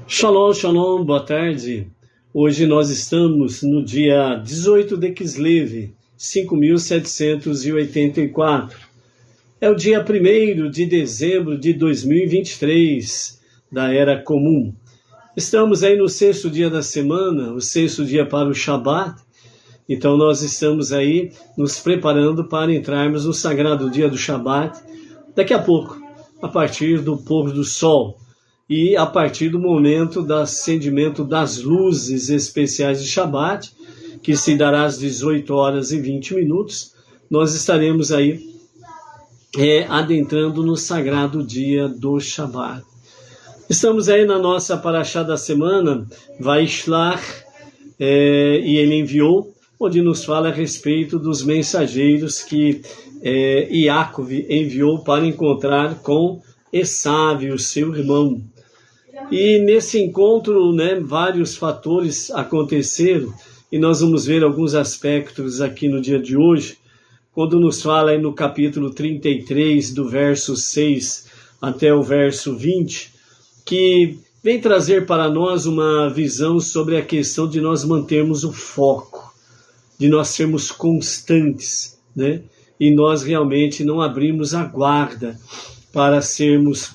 Shalom, shalom, boa tarde. Hoje nós estamos no dia 18 de Kislev, 5.784. É o dia 1º de dezembro de 2023, da Era Comum. Estamos aí no 6º dia da semana, o 6º dia para o Shabat. Então nós estamos aí nos preparando para entrarmos no sagrado dia do Shabat, daqui a pouco, a partir do pôr do sol. E a partir do momento do acendimento das luzes especiais de Shabat, que se dará às 18h20, nós estaremos aí adentrando no sagrado dia do Shabat. Estamos aí na nossa paraxá da semana, Vaishlach, e ele enviou, onde nos fala a respeito dos mensageiros que Yaakov enviou para encontrar com Esav, o seu irmão. E nesse encontro, vários fatores aconteceram, e nós vamos ver alguns aspectos aqui no dia de hoje, quando nos fala aí no capítulo 33, do verso 6 até o verso 20, que vem trazer para nós uma visão sobre a questão de nós mantermos o foco, de nós sermos constantes, e nós realmente não abrimos a guarda para sermos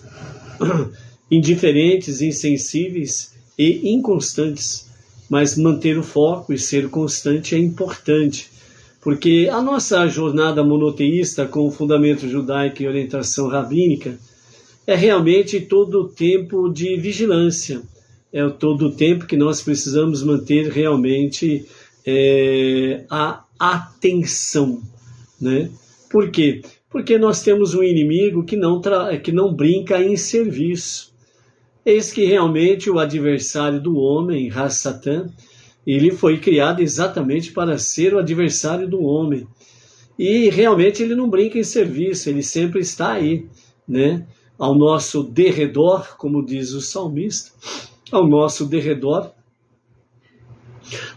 indiferentes, insensíveis e inconstantes, mas manter o foco e ser constante é importante, porque a nossa jornada monoteísta com o fundamento judaico e orientação rabínica é realmente todo o tempo de vigilância, é todo o tempo que nós precisamos manter realmente a atenção, Por quê? Porque nós temos um inimigo que não brinca em serviço. Eis que realmente o adversário do homem, Satan, ele foi criado exatamente para ser o adversário do homem. E realmente ele não brinca em serviço, ele sempre está aí, ao nosso derredor, como diz o salmista, ao nosso derredor,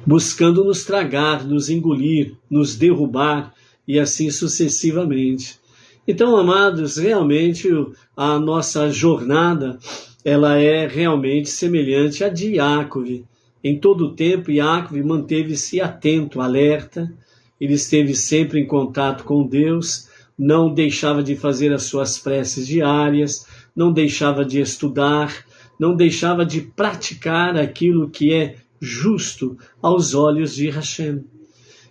buscando nos tragar, nos engolir, nos derrubar e assim sucessivamente. Então, amados, realmente a nossa jornada, ela é realmente semelhante à de Yaakov. Em todo o tempo, Yaakov manteve-se atento, alerta, ele esteve sempre em contato com Deus, não deixava de fazer as suas preces diárias, não deixava de estudar, não deixava de praticar aquilo que é justo aos olhos de Hashem.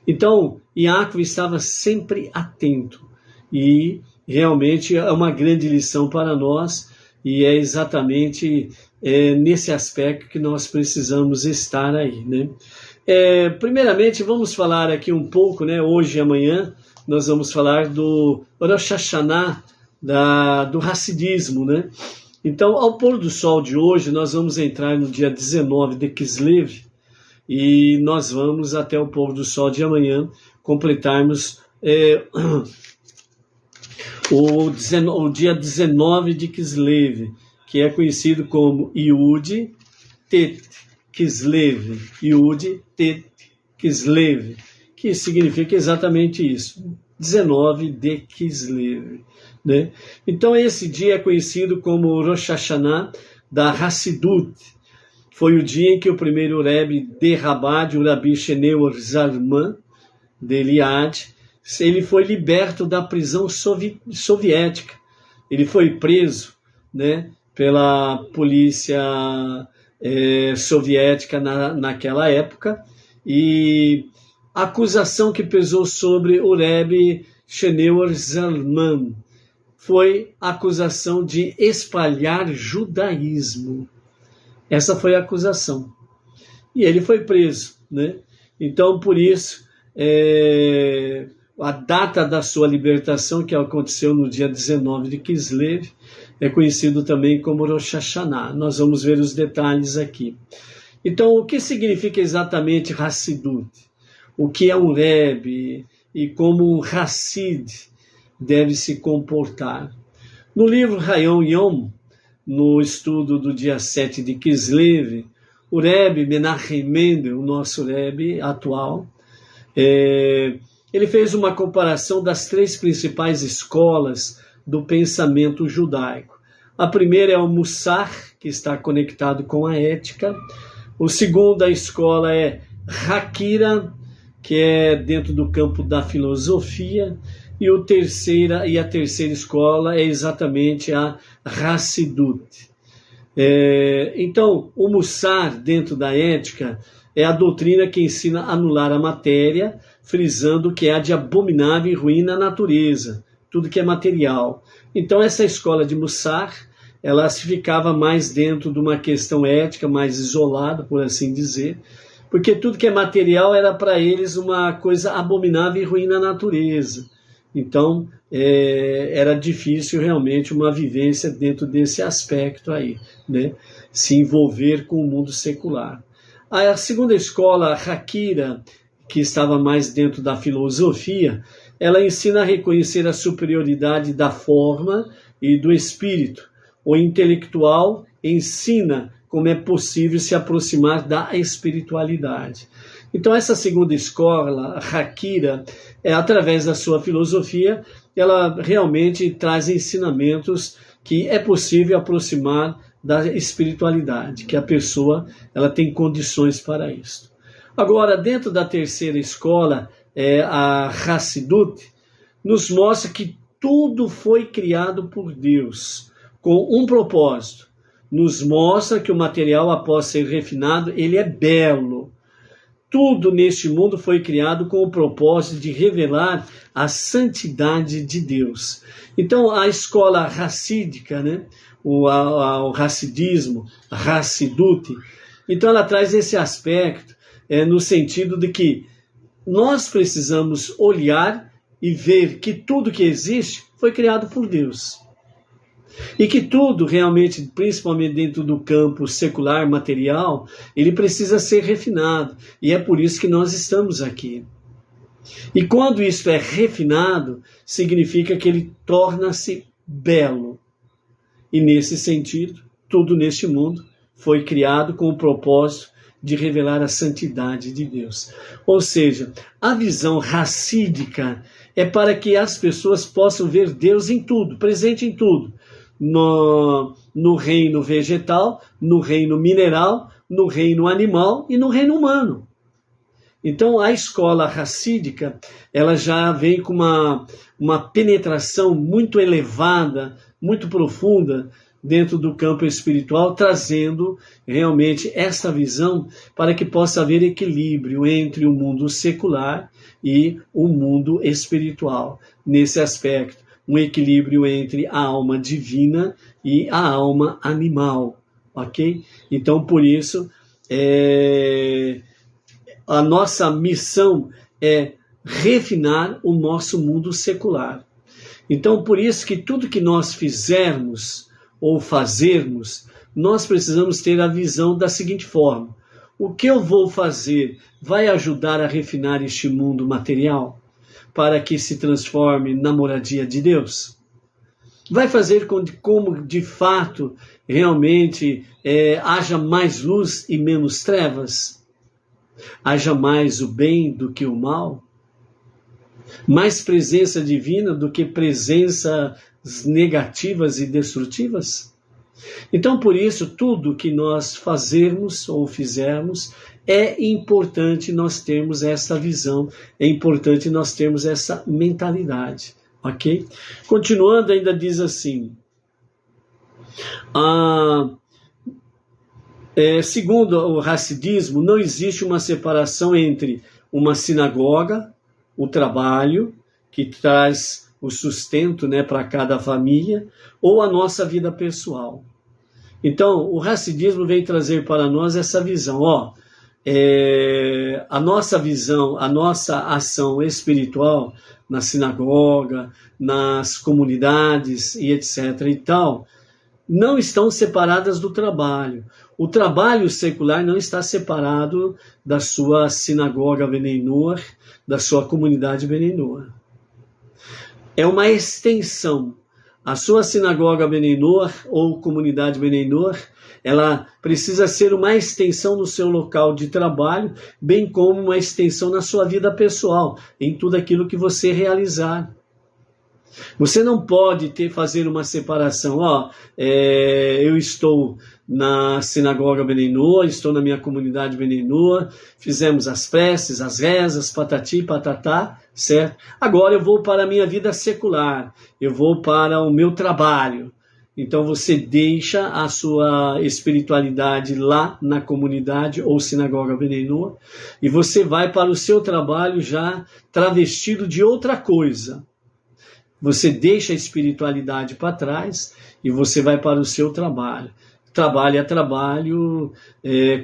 Então, Yaakov estava sempre atento, e realmente é uma grande lição para nós, e é exatamente nesse aspecto que nós precisamos estar aí, Primeiramente, vamos falar aqui um pouco, hoje e amanhã, nós vamos falar do Rosh Hashanah, do Hassidismo, Então, ao pôr do sol de hoje, nós vamos entrar no dia 19 de Kislev, e nós vamos até o pôr do sol de amanhã completarmos o dia 19 de Kislev, que é conhecido como Yud Tet Kislev, Yud Tet Kislev, que significa exatamente isso, 19 de Kislev. Então esse dia é conhecido como Rosh Hashanah da Hassidut. Foi o dia em que o primeiro Rebbe de Chabad, o Rabi Sheneur Zalman, de Eliad, ele foi liberto da prisão soviética. Ele foi preso, pela polícia soviética naquela época, e a acusação que pesou sobre o Rebbe Sheneur Zalman foi a acusação de espalhar judaísmo. Essa foi a acusação. E ele foi preso, Então, por isso, a data da sua libertação, que aconteceu no dia 19 de Kislev, é conhecido também como Rosh Hashanah. Nós vamos ver os detalhes aqui. Então, o que significa exatamente Hassidut? O que é um Rebbe e como um Hassid deve se comportar? No livro Hayom Yom, no estudo do dia 7 de Kislev, o Rebbe Menachem Mendel, o nosso Rebbe atual, ele fez uma comparação das 3 principais escolas do pensamento judaico. A primeira é o Mussar, que está conectado com a ética. O segundo, a escola é Hakira, que é dentro do campo da filosofia. E a terceira escola é exatamente a Hassidut. Então, o Mussar, dentro da ética, é a doutrina que ensina a anular a matéria, frisando o que há de abominável e ruim na natureza, tudo que é material. Então, essa escola de Mussar, ela se ficava mais dentro de uma questão ética, mais isolada, por assim dizer, porque tudo que é material era para eles uma coisa abominável e ruim na natureza. Então, era difícil realmente uma vivência dentro desse aspecto aí, né? Se envolver com o mundo secular. A segunda escola, Hakira, que estava mais dentro da filosofia, ela ensina a reconhecer a superioridade da forma e do espírito. O intelectual ensina como é possível se aproximar da espiritualidade. Então, essa segunda escola, Hakira, através da sua filosofia, ela realmente traz ensinamentos que é possível aproximar da espiritualidade, que a pessoa ela tem condições para isso. Agora, dentro da terceira escola, a Hassidut, nos mostra que tudo foi criado por Deus, com um propósito. Nos mostra que o material, após ser refinado, ele é belo. Tudo neste mundo foi criado com o propósito de revelar a santidade de Deus. Então, a escola racídica, né? o racidismo, Hassidut, então ela traz esse aspecto no sentido de que nós precisamos olhar e ver que tudo que existe foi criado por Deus. E que tudo realmente, principalmente dentro do campo secular, material, ele precisa ser refinado. E é por isso que nós estamos aqui. E quando isso é refinado, significa que ele torna-se belo. E nesse sentido, tudo neste mundo foi criado com o propósito de revelar a santidade de Deus. Ou seja, a visão racídica é para que as pessoas possam ver Deus em tudo, presente em tudo. No reino vegetal, no reino mineral, no reino animal e no reino humano. Então, a escola racídica, ela já vem com uma penetração muito elevada, muito profunda dentro do campo espiritual, trazendo realmente essa visão para que possa haver equilíbrio entre o mundo secular e o mundo espiritual. Nesse aspecto, um equilíbrio entre a alma divina e a alma animal, ok? Então, por isso, a nossa missão é refinar o nosso mundo secular. Então, por isso que tudo que nós fizermos ou fazermos, nós precisamos ter a visão da seguinte forma: o que eu vou fazer vai ajudar a refinar este mundo material para que se transforme na moradia de Deus? Vai fazer como de fato realmente haja mais luz e menos trevas? Haja mais o bem do que o mal? Mais presença divina do que presenças negativas e destrutivas? Então, por isso, tudo que nós fazermos ou fizermos, é importante nós termos essa visão, é importante nós termos essa mentalidade, ok? Continuando, ainda diz assim, segundo o hassidismo, não existe uma separação entre uma sinagoga, o trabalho, que traz o sustento, né, para cada família, ou a nossa vida pessoal. Então, o hassidismo vem trazer para nós essa visão, a nossa visão, a nossa ação espiritual na sinagoga, nas comunidades e etc. e tal, não estão separadas do trabalho. O trabalho secular não está separado da sua sinagoga Bnei Noach, da sua comunidade Bnei Noach. É uma extensão. A sua sinagoga Bnei Noach ou comunidade Bnei Noach, ela precisa ser uma extensão no seu local de trabalho, bem como uma extensão na sua vida pessoal, em tudo aquilo que você realizar. Você não pode fazer uma separação. Eu estou na sinagoga Beneinua, estou na minha comunidade Beneinua, fizemos as preces, as rezas, patati, patatá, certo? Agora eu vou para a minha vida secular, eu vou para o meu trabalho. Então você deixa a sua espiritualidade lá na comunidade ou sinagoga Beneinua e você vai para o seu trabalho já travestido de outra coisa. Você deixa a espiritualidade para trás e você vai para o seu trabalho. Trabalho é trabalho,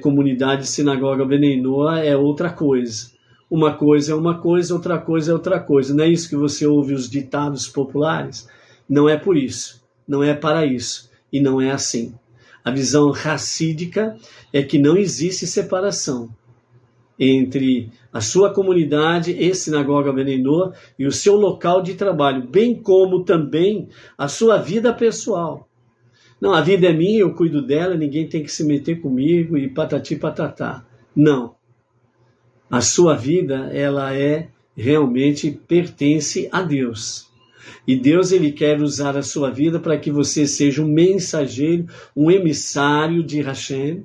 comunidade, sinagoga Beneinua é outra coisa. Uma coisa é uma coisa, outra coisa é outra coisa. Não é isso que você ouve os ditados populares? Não é por isso, não é para isso e não é assim. A visão racídica é que não existe separação entre a sua comunidade e sinagoga Beneinua e o seu local de trabalho, bem como também a sua vida pessoal. Não, a vida é minha, eu cuido dela, ninguém tem que se meter comigo e patati patatá. Não. A sua vida, ela realmente pertence a Deus. E Deus, ele quer usar a sua vida para que você seja um mensageiro, um emissário de Hashem,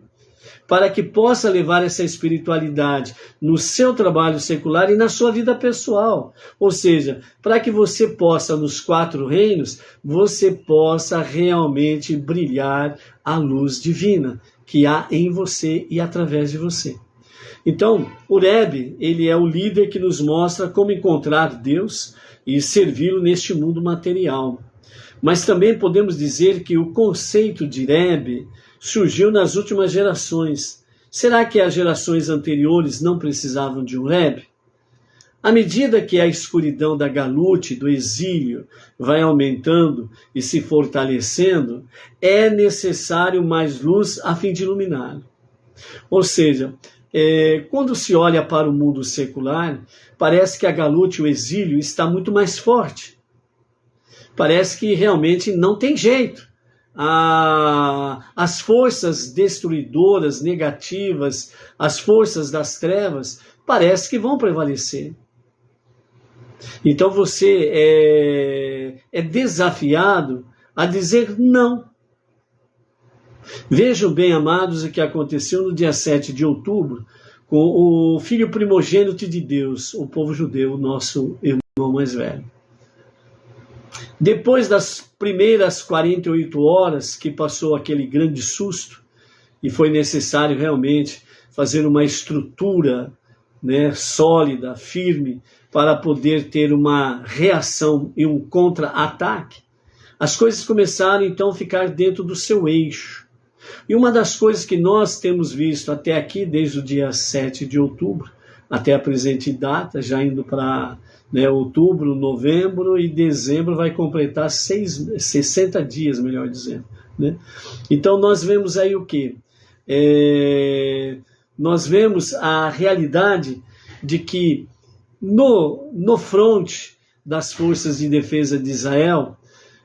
para que possa levar essa espiritualidade no seu trabalho secular e na sua vida pessoal. Ou seja, para que você possa, nos 4 reinos, você possa realmente brilhar a luz divina que há em você e através de você. Então, o Rebbe, ele é o líder que nos mostra como encontrar Deus e servi-lo neste mundo material. Mas também podemos dizer que o conceito de Rebbe surgiu nas últimas gerações. Será que as gerações anteriores não precisavam de um Rebbe? À medida que a escuridão da Galut, do exílio, vai aumentando e se fortalecendo, é necessário mais luz a fim de iluminá-lo. Ou seja, quando se olha para o mundo secular, parece que a Galut, o exílio, está muito mais forte. Parece que realmente não tem jeito. As forças destruidoras, negativas, as forças das trevas, parece que vão prevalecer. Então você é desafiado a dizer não. Vejam bem, amados, o que aconteceu no dia 7 de outubro com o filho primogênito de Deus, o povo judeu, nosso irmão mais velho. Depois das primeiras 48 horas que passou aquele grande susto, e foi necessário realmente fazer uma estrutura, sólida, firme, para poder ter uma reação e um contra-ataque, as coisas começaram então a ficar dentro do seu eixo. E uma das coisas que nós temos visto até aqui, desde o dia 7 de outubro, até a presente data, já indo para outubro, novembro e dezembro, vai completar 60 dias, melhor dizendo. Então nós vemos aí o quê? Nós vemos a realidade de que no fronte das forças de defesa de Israel,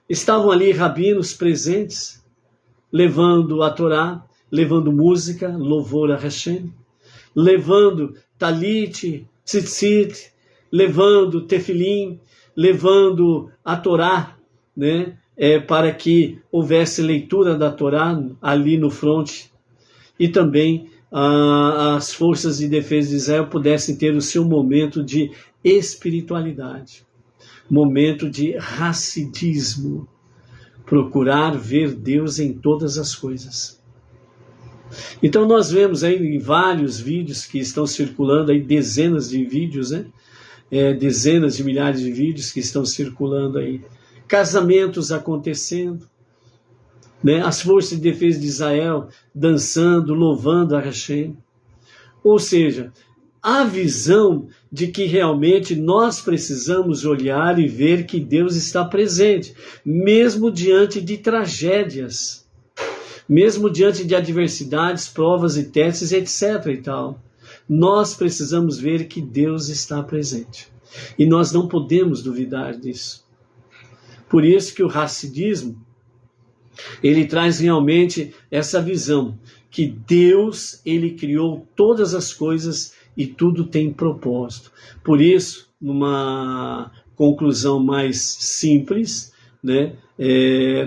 estavam ali rabinos presentes, levando a Torá, levando música, louvor a Hashem, levando talit, tzitzit, levando tefilim, levando a Torá, para que houvesse leitura da Torá ali no fronte, e também as forças de defesa de Israel pudessem ter o seu momento de espiritualidade, momento de hassidismo, procurar ver Deus em todas as coisas. Então nós vemos aí em vários vídeos que estão circulando, aí dezenas de vídeos, dezenas de milhares de vídeos que estão circulando aí, casamentos acontecendo, as forças de defesa de Israel dançando, louvando a Hashem. Ou seja, a visão de que realmente nós precisamos olhar e ver que Deus está presente, mesmo diante de tragédias, mesmo diante de adversidades, provas e testes, etc. e tal. Nós precisamos ver que Deus está presente. E nós não podemos duvidar disso. Por isso que o hassidismo, ele traz realmente essa visão, que Deus, ele criou todas as coisas e tudo tem propósito. Por isso, numa conclusão mais simples, né,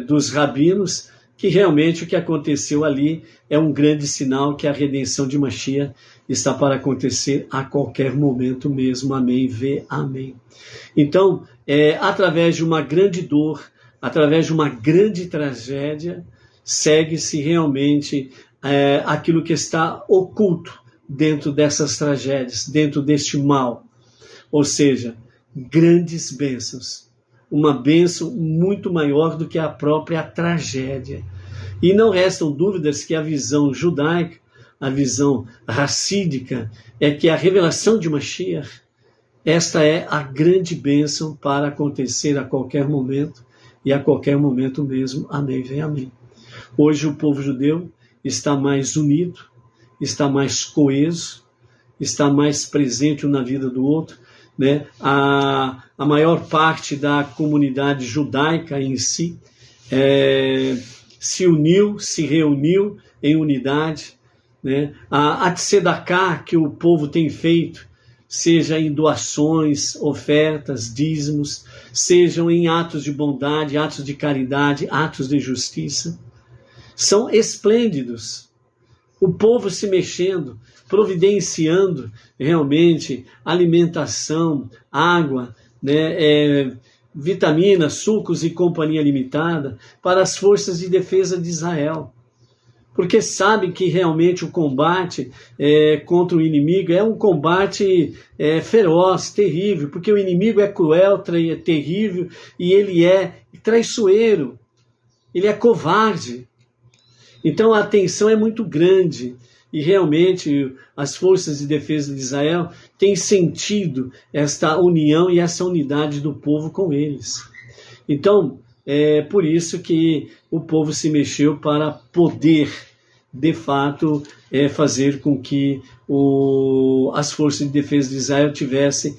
dos rabinos, que realmente o que aconteceu ali é um grande sinal que a redenção de Mashiach está para acontecer a qualquer momento mesmo. Amém, vê, amém. Então, através de uma grande dor, através de uma grande tragédia, segue-se realmente aquilo que está oculto dentro dessas tragédias, dentro deste mal. Ou seja, grandes bênçãos. Uma bênção muito maior do que a própria tragédia. E não restam dúvidas que a visão judaica, a visão racídica, é que a revelação de Mashiach, esta é a grande bênção para acontecer a qualquer momento, e a qualquer momento mesmo. Amém, vem amém. Hoje o povo judeu está mais unido, está mais coeso, está mais presente um na vida do outro, né? A maior parte da comunidade judaica em si se uniu, se reuniu em unidade, né? A tzedakah que o povo tem feito, seja em doações, ofertas, dízimos, sejam em atos de bondade, atos de caridade, atos de justiça, são esplêndidos. O povo se mexendo, providenciando realmente alimentação, água, né, vitaminas, sucos e companhia limitada para as forças de defesa de Israel. Porque sabem que realmente o combate contra o inimigo é um combate feroz, terrível, porque o inimigo é cruel, terrível, e ele é traiçoeiro, ele é covarde. Então a tensão é muito grande e realmente as forças de defesa de Israel têm sentido esta união e essa unidade do povo com eles. Então, é por isso que o povo se mexeu para poder, de fato, fazer com que as forças de defesa de Israel tivessem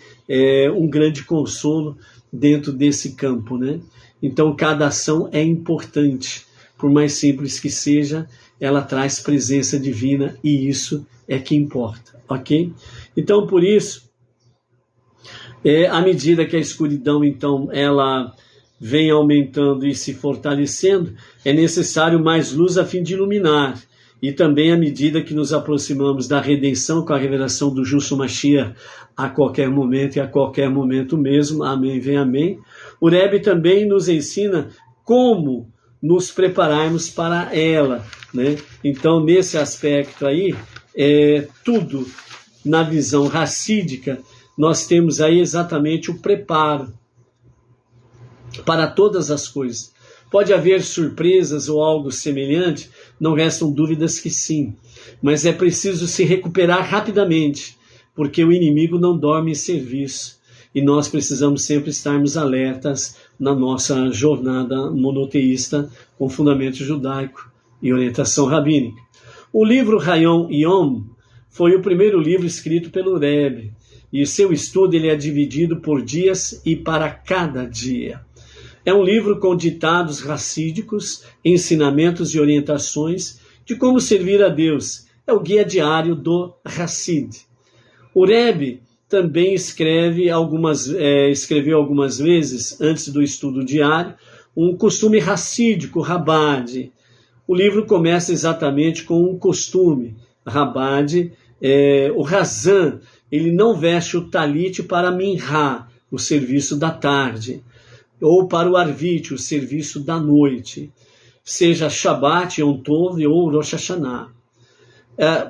um grande consolo dentro desse campo, né? Então cada ação é importante. Por mais simples que seja, ela traz presença divina e isso é que importa, ok? Então, por isso, à medida que a escuridão, então, ela vem aumentando e se fortalecendo, é necessário mais luz a fim de iluminar. E também à medida que nos aproximamos da redenção com a revelação do justo Mashiach a qualquer momento e a qualquer momento mesmo, amém, vem amém. O Rebbe também nos ensina como nos prepararmos para ela, né? Então, nesse aspecto aí, tudo na visão racídica, nós temos aí exatamente o preparo para todas as coisas. Pode haver surpresas ou algo semelhante? Não restam dúvidas que sim, mas é preciso se recuperar rapidamente, porque o inimigo não dorme em serviço. E nós precisamos sempre estarmos alertas na nossa jornada monoteísta com fundamento judaico e orientação rabínica. O livro Hayom Yom foi o primeiro livro escrito pelo Rebbe, e seu estudo ele é dividido por dias e para cada dia. É um livro com ditados racídicos, ensinamentos e orientações de como servir a Deus. É o guia diário do Hassid. O Rebbe também escreveu algumas vezes, antes do estudo diário, um costume racídico, Rabad. O livro começa exatamente com um costume. Rabad, o Razan, ele não veste o talit para Minha, o serviço da tarde, ou para o Arvit, o serviço da noite, seja Shabbat, Yom Tov ou Rosh Hashanah.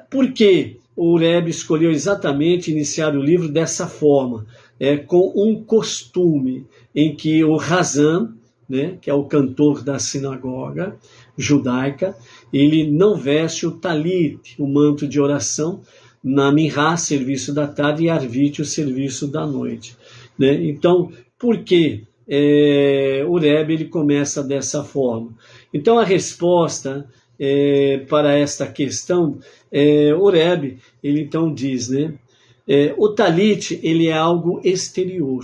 Por quê? O Rebbe escolheu exatamente iniciar o livro dessa forma, com um costume em que o Razan, né, que é o cantor da sinagoga judaica, ele não veste o talit, o manto de oração, na Minha, serviço da tarde, e Arvit, o serviço da noite. Né? Então, por que o Rebbe ele começa dessa forma? Então, a resposta para esta questão, o Rebbe, ele então diz, né, o talit, ele é algo exterior,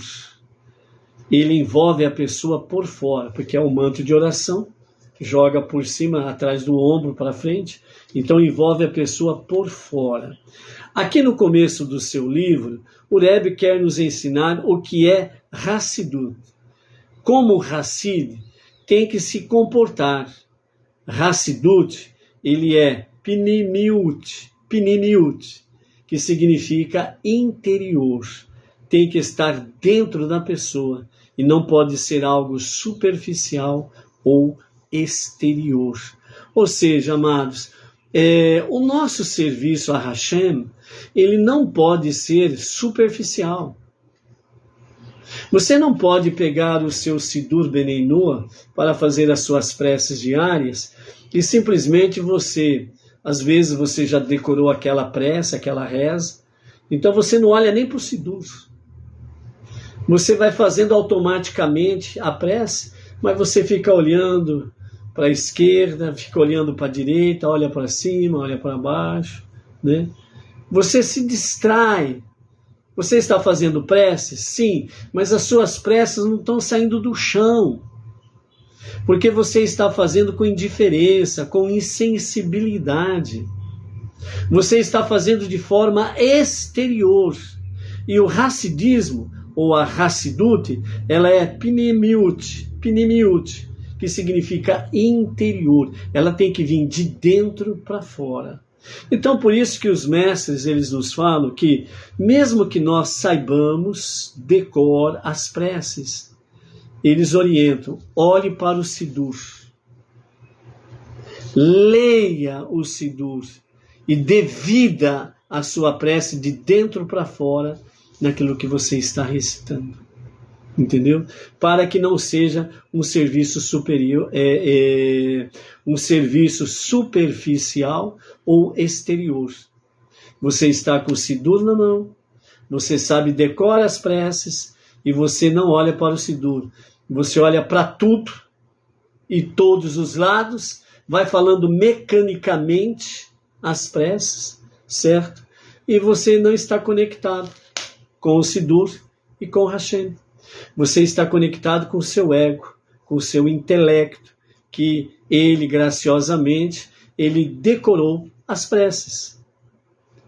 ele envolve a pessoa por fora, porque é o manto de oração, joga por cima, atrás do ombro para frente, então envolve a pessoa por fora. Aqui no começo do seu livro, o Rebbe quer nos ensinar o que é Hassidut. Como o Hassid tem que se comportar. Hassidut, ele é Pnimiut, que significa interior. Tem que estar dentro da pessoa e não pode ser algo superficial ou exterior. Ou seja, amados, o nosso serviço a Hashem, ele não pode ser superficial. Você não pode pegar o seu Sidur Beneinua para fazer as suas preces diárias e simplesmente às vezes você já decorou aquela prece, aquela reza, então você não olha nem para o Sidur. Você vai fazendo automaticamente a prece, mas você fica olhando para a esquerda, fica olhando para a direita, olha para cima, olha para baixo, né? Você se distrai. Você está fazendo preces? Sim, mas as suas preces não estão saindo do chão. Porque você está fazendo com indiferença, com insensibilidade. Você está fazendo de forma exterior. E o Hassidismo, ou a Hassidut, ela é Pnimiut, que significa interior. Ela tem que vir de dentro para fora. Então, por isso que os mestres, eles nos falam que, mesmo que nós saibamos decor as preces, eles orientam, olhe para o Sidur, leia o Sidur e dê vida à sua prece de dentro para fora naquilo que você está recitando. Entendeu? Para que não seja um serviço superior, um serviço superficial ou exterior. Você está com o Sidur na mão, você sabe, decora as preces e você não olha para o Sidur. Você olha para tudo e todos os lados, vai falando mecanicamente as preces, certo? E você não está conectado com o Sidur e com o Hashem. Você está conectado com o seu ego, com o seu intelecto, que ele, graciosamente, ele decorou as preces.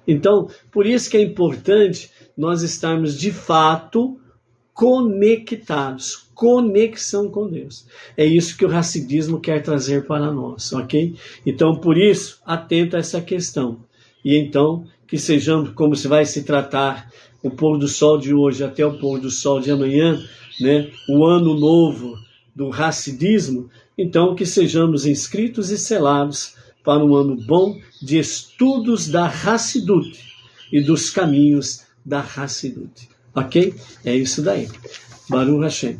Então, por isso que é importante nós estarmos, de fato, conectados. Conexão com Deus. É isso que o Hassidismo quer trazer para nós, ok? Então, por isso, atenta a essa questão. E então, que sejamos, como se vai se tratar o pôr do sol de hoje até o pôr do sol de amanhã, né? O ano novo do Hassidismo, então que sejamos inscritos e selados para um ano bom de estudos da Hassidut e dos caminhos da Hassidut. Ok? É isso daí. Baruch Hashem.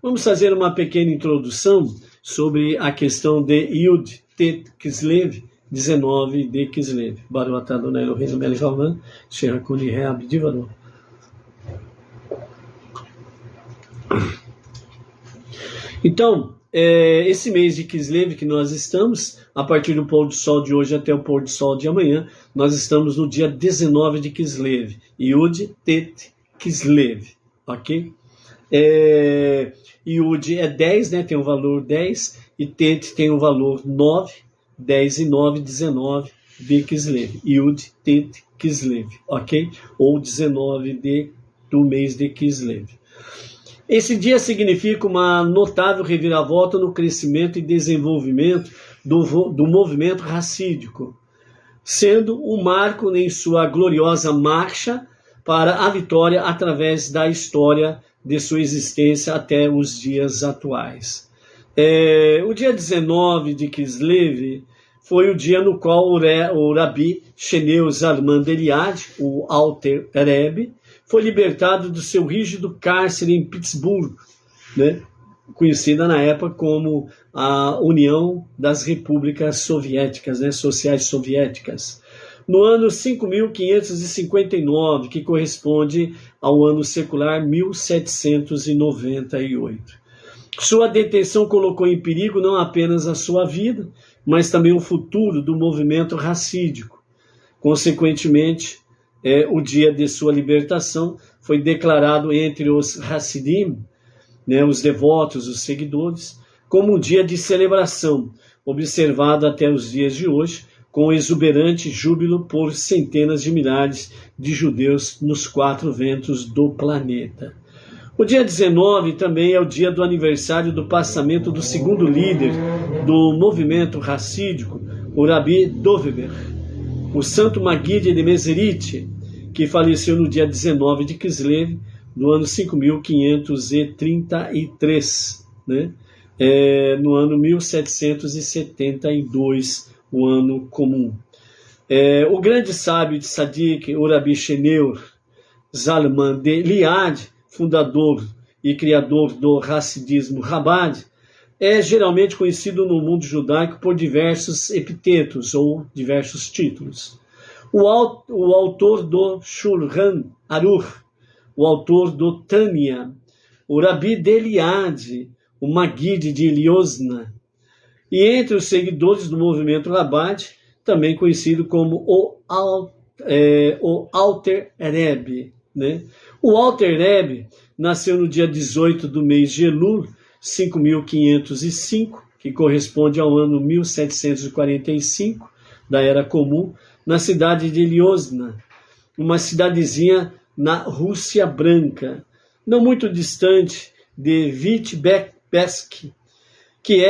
Vamos fazer uma pequena introdução sobre a questão de Yud Tet Kislev, 19 de Kislev. Baruch atah Adonai Eloheinu melech haolam, asher hakol yiheh abdi vado. Então, esse mês de Kislev que nós estamos, a partir do pôr do sol de hoje até o pôr do sol de amanhã, nós estamos no dia 19 de Kislev. Yud Tet Kislev. Ok? Yud é 10, né? Tem o valor 10, e Tet tem o valor 9, 10 e 9, 19 de Kislev. Yud Tet Kislev, ok? Ou 19 do mês de Kislev. Esse dia significa uma notável reviravolta no crescimento e desenvolvimento do movimento racídico, sendo um marco em sua gloriosa marcha para a vitória através da história de sua existência até os dias atuais. O dia 19 de Kislev foi o dia no qual o Rabi Sheneu Zalman Eliad, o Alter Rebbe, foi libertado do seu rígido cárcere em Pittsburgh, né? Conhecida na época como a União das Repúblicas Soviéticas, né? Sociais Soviéticas. No ano 5.559, que corresponde ao ano secular 1798. Sua detenção colocou em perigo não apenas a sua vida, mas também o futuro do movimento racídico. Consequentemente, o dia de sua libertação foi declarado entre os Hassidim, né, os devotos, os seguidores, como um dia de celebração, observado até os dias de hoje, com exuberante júbilo por centenas de milhares de judeus nos 4 ventos do planeta. O dia 19 também é o dia do aniversário do passamento do segundo líder do movimento racídico, o Rabi Doveber, o santo Maguide de Mezerite, que faleceu no dia 19 de Kislev, no ano 5.533, né? No ano 1772, o ano comum. O grande sábio de Sadik, o Rabi Sheneur Zalman de Liad, fundador e criador do Hassidismo Chabad, é geralmente conhecido no mundo judaico por diversos epitetos ou diversos títulos. O autor do Shulchan Aruch, o autor do Tânia, o Rabi de Eliade, o Maguide de Liozna, e entre os seguidores do movimento Chabad, também conhecido como o Alter Rebbe, né? O Alter Rebbe nasceu no dia 18 do mês de Elul, 5.505, que corresponde ao ano 1745 da Era Comum, na cidade de Liozna, uma cidadezinha na Rússia Branca, não muito distante de Vitebsk, que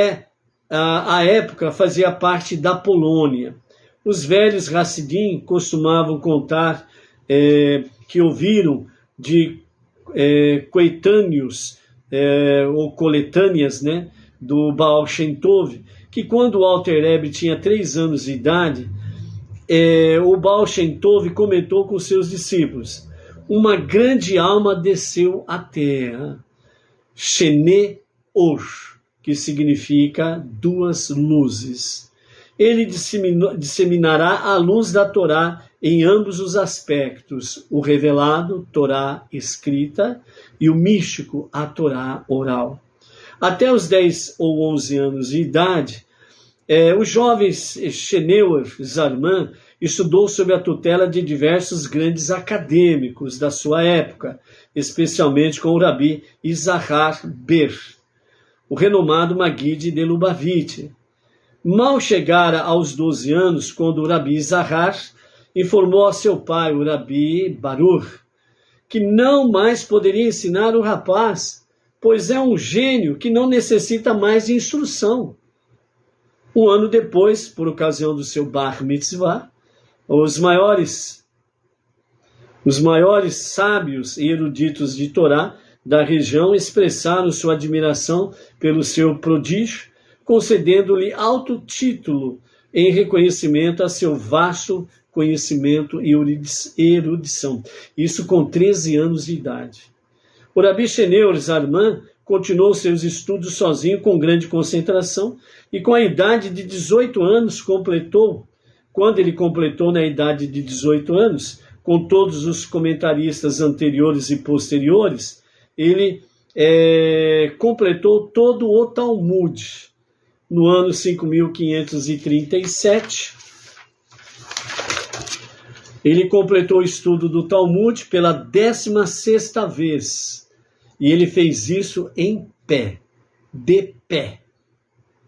à época fazia parte da Polônia. Os velhos Hassidim costumavam contar que ouviram de coetâneos ou coletâneas, né, do Baal Shem Tov, que quando o Alter Rebbe tinha 3 anos de idade, o Baal Shem Tov comentou com seus discípulos: uma grande alma desceu à terra, Shene Or, que significa 2 luzes. Ele disseminará a luz da Torá em ambos os aspectos, o revelado, Torá escrita, e o místico, a Torá oral. Até os 10 ou 11 anos de idade, o jovem Sheneur Zalman estudou sob a tutela de diversos grandes acadêmicos da sua época, especialmente com o Rabi Izahar Ber, o renomado Maguide de Lubavitch. Mal chegara aos 12 anos, quando o Rabi Izahar informou a seu pai, o Rabi Baruch, que não mais poderia ensinar o rapaz, pois é um gênio que não necessita mais de instrução. Um ano depois, por ocasião do seu Bar Mitzvah, os maiores sábios e eruditos de Torá da região expressaram sua admiração pelo seu prodígio, concedendo-lhe alto título em reconhecimento a seu vasto conhecimento e erudição. Isso com 13 anos de idade. O Rabi Sheneur Zalman continuou seus estudos sozinho com grande concentração e com a idade de 18 anos quando ele completou na idade de 18 anos, com todos os comentaristas anteriores e posteriores, ele completou todo o Talmud. No ano 5.537, ele completou o estudo do Talmud pela 16ª vez. E ele fez isso em pé, de pé,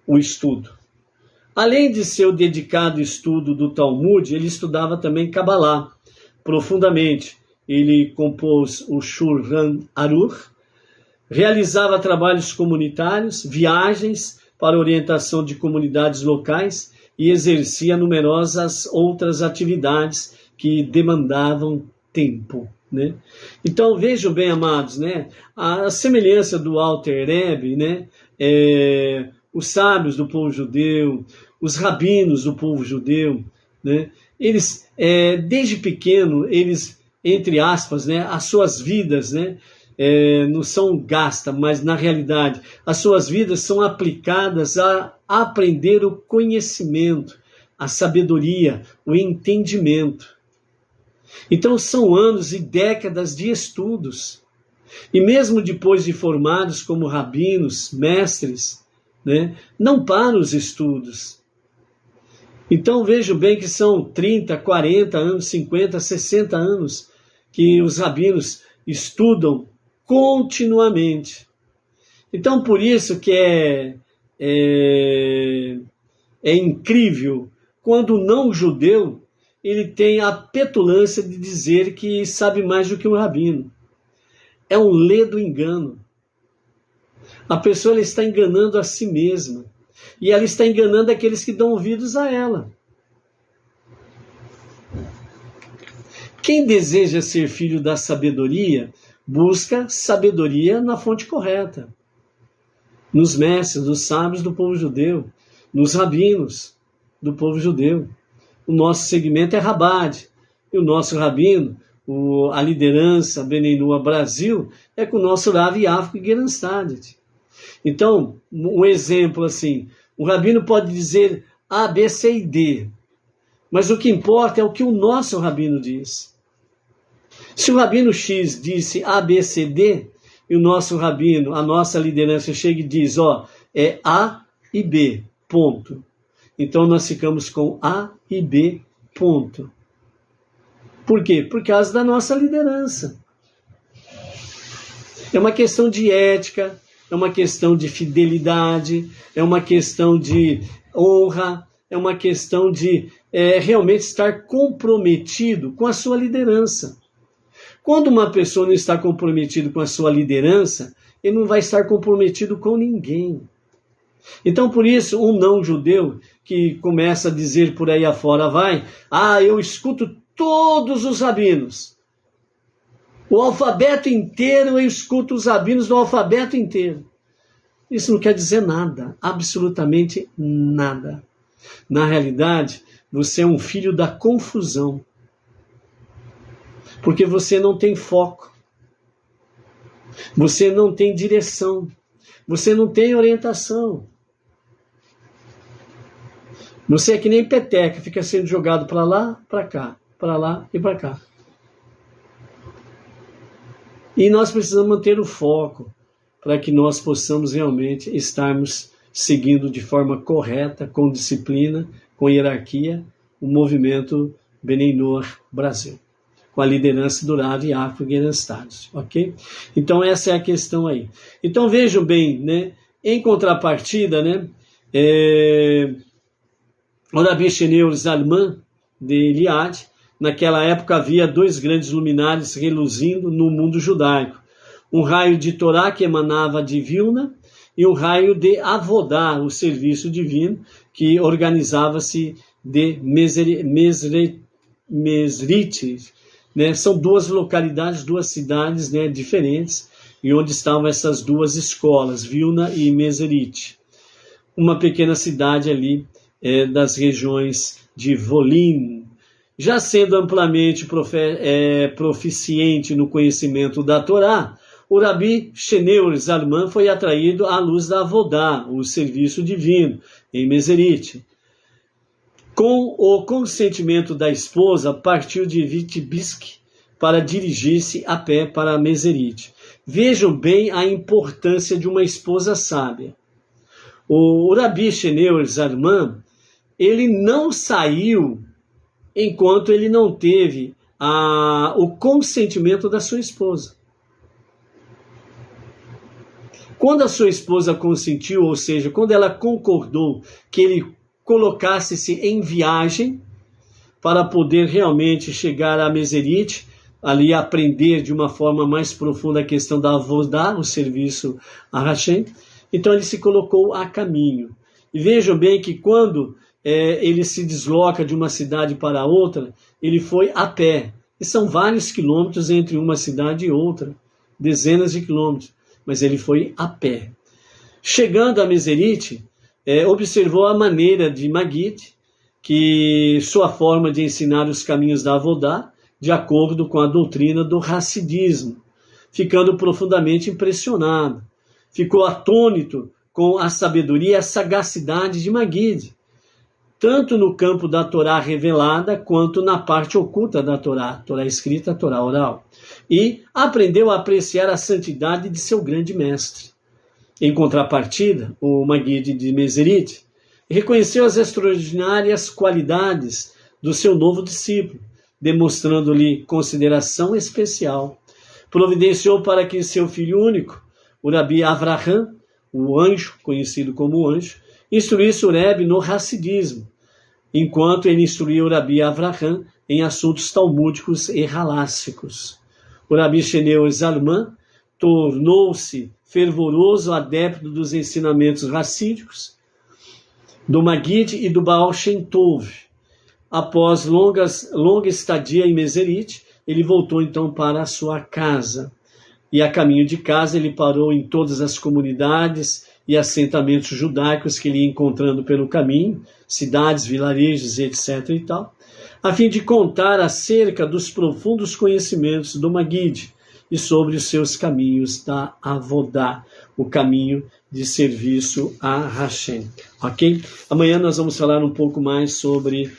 o estudo. Além de seu dedicado estudo do Talmud, ele estudava também Kabbalah profundamente. Ele compôs o Shulchan Aruch, realizava trabalhos comunitários, viagens para orientação de comunidades locais e exercia numerosas outras atividades que demandavam tempo, né? Então vejam bem, amados, né, a semelhança do Alter Rebbe, né, os sábios do povo judeu, os rabinos do povo judeu, né, eles desde pequeno, eles, entre aspas, né, as suas vidas, né, não são gastas, mas na realidade as suas vidas são aplicadas a aprender o conhecimento, a sabedoria, o entendimento. Então são anos e décadas de estudos. E mesmo depois de formados como rabinos, mestres, né, não param os estudos. Então vejam bem que são 30, 40 anos, 50, 60 anos que os rabinos estudam continuamente. Então por isso que é incrível quando o não-judeu ele tem a petulância de dizer que sabe mais do que um rabino. É um ledo engano. A pessoa ela está enganando a si mesma. E ela está enganando aqueles que dão ouvidos a ela. Quem deseja ser filho da sabedoria, busca sabedoria na fonte correta. Nos mestres, nos sábios do povo judeu, nos rabinos do povo judeu. O nosso segmento é Rabad. E o nosso rabino, a liderança Benenua Brasil, é com o nosso Rav Yafko Geranstadt. Então, um exemplo assim, o rabino pode dizer A, B, C e D, mas o que importa é o que o nosso rabino diz. Se o rabino X disse A, B, C, D, e o nosso rabino, a nossa liderança chega e diz, é A e B, ponto. Então nós ficamos com A e B, ponto. Por quê? Por causa da nossa liderança. É uma questão de ética, é uma questão de fidelidade, é uma questão de honra, é uma questão de realmente estar comprometido com a sua liderança. Quando uma pessoa não está comprometida com a sua liderança, ele não vai estar comprometido com ninguém. Então, por isso, um não-judeu que começa a dizer por aí afora eu escuto todos os rabinos. O alfabeto inteiro, eu escuto os rabinos do alfabeto inteiro. Isso não quer dizer nada, absolutamente nada. Na realidade, você é um filho da confusão. Porque você não tem foco. Você não tem direção. Você não tem orientação. Você é que nem peteca, fica sendo jogado para lá, para cá, para lá e para cá. E nós precisamos manter o foco para que nós possamos realmente estarmos seguindo de forma correta, com disciplina, com hierarquia, o movimento Benenor Brasil, com a liderança do Rav Yafko Geranstadt, ok? Então essa é a questão aí. Então vejam bem, né? Em contrapartida, né? O Rabi Sheneur Zalman de Eliade, naquela época havia dois grandes luminares reluzindo no mundo judaico. Um raio de Torá que emanava de Vilna e um raio de Avodá, o serviço divino, que organizava-se de Mesrite, né? São duas localidades, duas cidades, né, diferentes, e onde estavam essas duas escolas, Vilna e Mesrite. Uma pequena cidade ali das regiões de Volin. Já sendo amplamente proficiente no conhecimento da Torá, o Rabi Sheneur Zalman foi atraído à luz da Avodá, o serviço divino, em Mesrite. Com o consentimento da esposa, partiu de Vitebsk para dirigir-se a pé para Mesrite. Vejam bem a importância de uma esposa sábia. O Rabi Sheneur Zalman, ele não saiu enquanto ele não teve o consentimento da sua esposa. Quando a sua esposa consentiu, ou seja, quando ela concordou que ele colocasse-se em viagem para poder realmente chegar a Mesrite, ali aprender de uma forma mais profunda a questão da Avodá, o serviço a Hashem, então ele se colocou a caminho. E vejam bem que quando ele se desloca de uma cidade para outra, ele foi a pé. E são vários quilômetros entre uma cidade e outra, dezenas de quilômetros, mas ele foi a pé. Chegando a Mesrite, observou a maneira de Maggid, que sua forma de ensinar os caminhos da Avodá, de acordo com a doutrina do Hassidismo, ficando profundamente impressionado. Ficou atônito com a sabedoria e a sagacidade de Maggid, tanto no campo da Torá revelada, quanto na parte oculta da Torá, Torá escrita, Torá oral. E aprendeu a apreciar a santidade de seu grande mestre. Em contrapartida, o Maggid de Mesrite reconheceu as extraordinárias qualidades do seu novo discípulo, demonstrando-lhe consideração especial. Providenciou para que seu filho único, o Rabi Avraham, o anjo, conhecido como o anjo, instruísse o Rebbe no Hassidismo, enquanto ele instruía o Rabi Avraham em assuntos talmúdicos e halássicos. O Rabi Sheneur Zalman tornou-se fervoroso adepto dos ensinamentos racídicos, do Maguid e do Baal Shem Tov. Após longa estadia em Meserite, ele voltou então para a sua casa. E a caminho de casa ele parou em todas as comunidades e assentamentos judaicos que ele ia encontrando pelo caminho, cidades, vilarejos, etc. e tal, a fim de contar acerca dos profundos conhecimentos do Maguid e sobre os seus caminhos da Avodá, o caminho de serviço a Hashem. Ok? Amanhã nós vamos falar um pouco mais sobre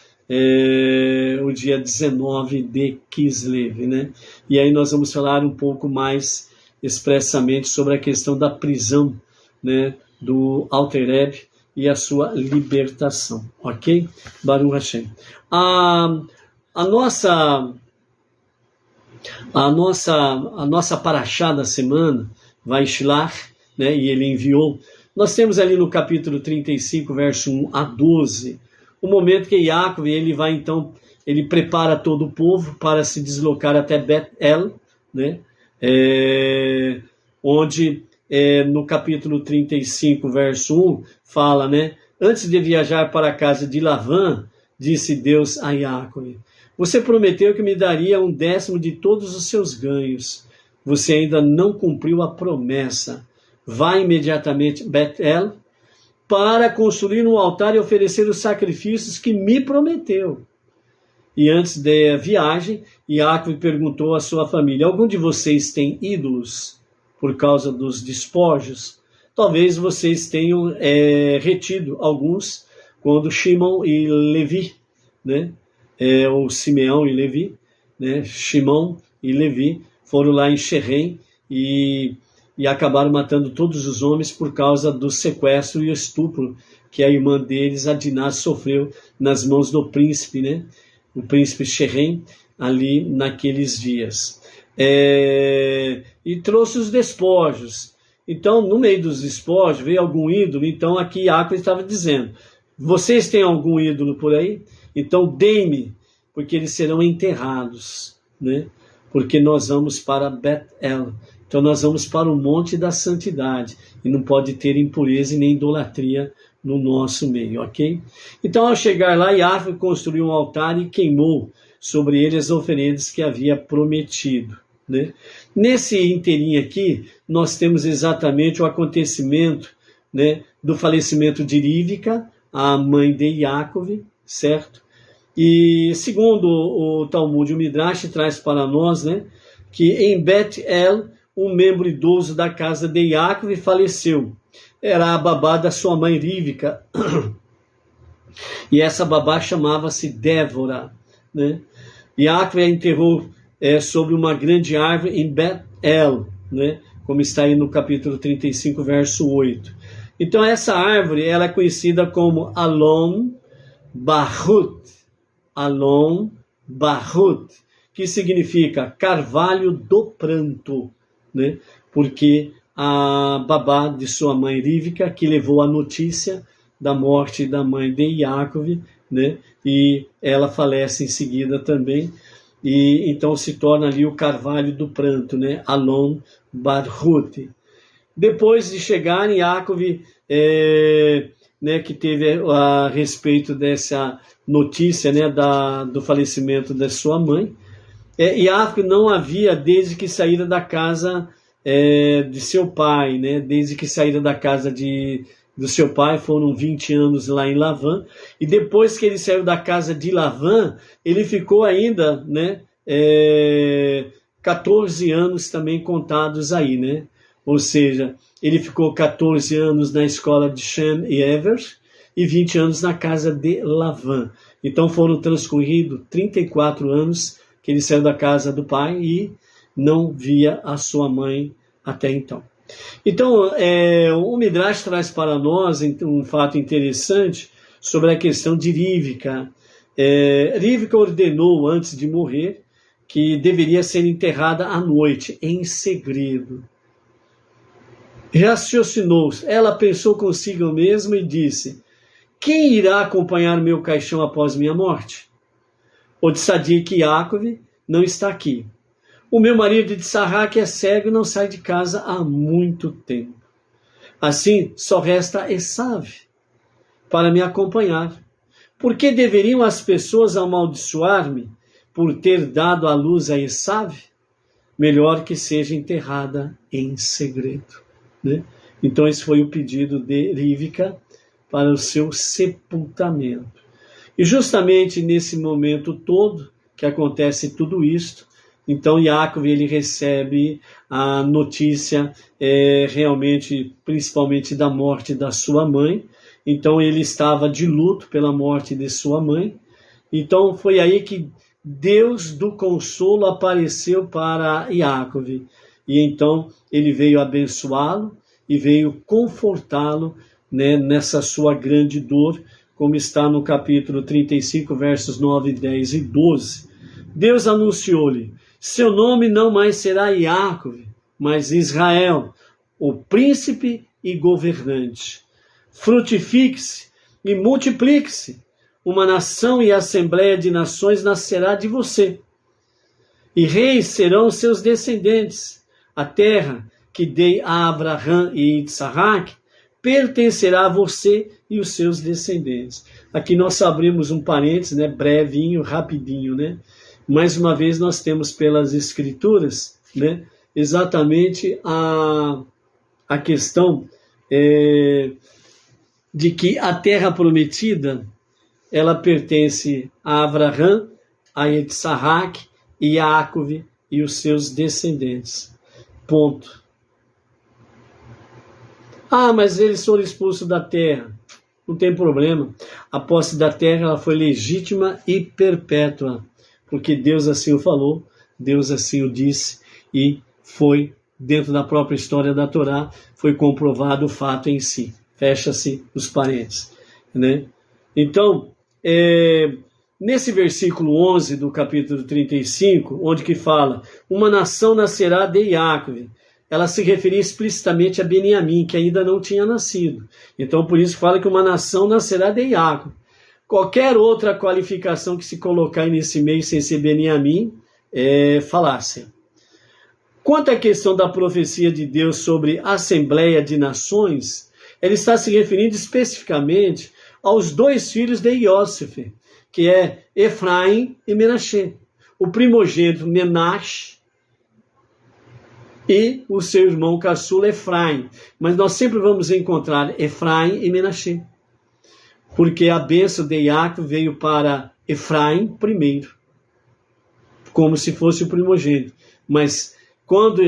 o dia 19 de Kislev, né? E aí nós vamos falar um pouco mais expressamente sobre a questão da prisão, né, do Alter Rebbe e a sua libertação, ok? Baruch Hashem. A nossa paraxá da semana, Vaishlach, né, e ele enviou, nós temos ali no capítulo 35, verso 1 a 12, o momento que Yaakov, ele vai então, ele prepara todo o povo para se deslocar até Bet-El, né, onde no capítulo 35, verso 1, fala, né, antes de viajar para a casa de Lavã, disse Deus a Yaakov, você prometeu que me daria 1/10 de todos os seus ganhos, você ainda não cumpriu a promessa, vá imediatamente a Bet-El, para construir um altar e oferecer os sacrifícios que me prometeu. E antes da viagem, Yaakov perguntou à sua família, algum de vocês tem ídolos por causa dos despojos? Talvez vocês tenham retido alguns quando Shimon e Levi, né? Ou Simeão e Levi, né? Shimon e Levi foram lá em Shechem e acabaram matando todos os homens por causa do sequestro e estupro que a irmã deles, a Dinah, sofreu nas mãos do príncipe, né? O príncipe Shechem, ali naqueles dias. E trouxe os despojos. Então, no meio dos despojos, veio algum ídolo. Então, aqui Yaakov estava dizendo, vocês têm algum ídolo por aí? Então, deem-me, porque eles serão enterrados, né? Porque nós vamos para Bet-El. Então nós vamos para o monte da santidade e não pode ter impureza e nem idolatria no nosso meio, ok? Então ao chegar lá, Yaakov construiu um altar e queimou sobre ele as oferendas que havia prometido, né? Nesse inteirinho aqui, nós temos exatamente o acontecimento, né, do falecimento de Rivka, a mãe de Yaakov, certo? E segundo o Talmud, o Midrash traz para nós, né, que em Bet-El, um membro idoso da casa de Yaakov faleceu. Era a babá da sua mãe Rivka. E essa babá chamava-se Débora, né? Yaakov a enterrou sobre uma grande árvore em Bet-El, né? Como está aí no capítulo 35, verso 8. Então essa árvore ela é conhecida como Alon Bahut. Alon Bahut, que significa carvalho do pranto, né? Porque a babá de sua mãe Rivka, que levou a notícia da morte da mãe de Yaakov, né? E ela falece em seguida também, e então se torna ali o carvalho do pranto, né? Alon Barhut. Depois de chegar em Yaakov, né, que teve a respeito dessa notícia, né, do falecimento da sua mãe, Yaakov não havia desde que saíra da casa de seu pai, né, desde que saíra da casa do seu pai, foram 20 anos lá em Lavã, e depois que ele saiu da casa de Lavã, ele ficou ainda, né, 14 anos também contados aí, né, ou seja, ele ficou 14 anos na escola de Shem e Ever e 20 anos na casa de Lavã. Então foram transcorridos 34 anos que ele saiu da casa do pai e não via a sua mãe até então. Então, o Midrash traz para nós um fato interessante sobre a questão de Rivka. Rivka ordenou, antes de morrer, que deveria ser enterrada à noite, em segredo. raciocinou, ela pensou consigo mesma e disse: quem irá acompanhar meu caixão após minha morte? O de Tzadik Yaakov não está aqui. O meu marido de Sarraque é cego e não sai de casa há muito tempo. Assim, só resta Esav para me acompanhar. Por que deveriam as pessoas amaldiçoar-me por ter dado à luz a Esav? Melhor que seja enterrada em segredo. Né? Então esse foi o pedido de Rivka para o seu sepultamento. E justamente nesse momento todo que acontece tudo isto, então Yaakov ele recebe a notícia realmente, principalmente da morte da sua mãe. Então ele estava de luto pela morte de sua mãe. Então foi aí que Deus do consolo apareceu para Yaakov. E então ele veio abençoá-lo e veio confortá-lo, né, nessa sua grande dor, como está no capítulo 35, versos 9, 10 e 12. Deus anunciou-lhe: seu nome não mais será Yaakov, mas Israel, o príncipe e governante. Frutifique-se e multiplique-se. Uma nação e assembleia de nações nascerá de você. E reis serão seus descendentes. A terra que dei a Abraham e Isaac pertencerá a você e os seus descendentes. Aqui nós abrimos um parênteses, né, brevinho, rapidinho, né? Mais uma vez nós temos pelas escrituras, né, exatamente a questão de que a terra prometida ela pertence a Abraham, a Isaac e Yaakov e os seus descendentes. Ponto. Ah, mas eles foram expulsos da terra. Não tem problema. A posse da terra ela foi legítima e perpétua, porque Deus assim o falou, Deus assim o disse, e foi, dentro da própria história da Torá, foi comprovado o fato em si. Fecha-se os parênteses. Né? Então, nesse versículo 11 do capítulo 35, onde que fala, uma nação nascerá de Yaakov, ela se referia explicitamente a Beniamim, que ainda não tinha nascido. Então, por isso fala que uma nação nascerá de Yaakov. Qualquer outra qualificação que se colocar nesse meio sem ser Beniamim é falácia. Quanto à questão da profecia de Deus sobre a Assembleia de Nações, ele está se referindo especificamente aos dois filhos de Yosef, que é Efraim e Menashe. O primogênito Menashe e o seu irmão caçula Efraim. Mas nós sempre vamos encontrar Efraim e Menashe, porque a bênção de Yaakov veio para Efraim primeiro, como se fosse o primogênito. Mas quando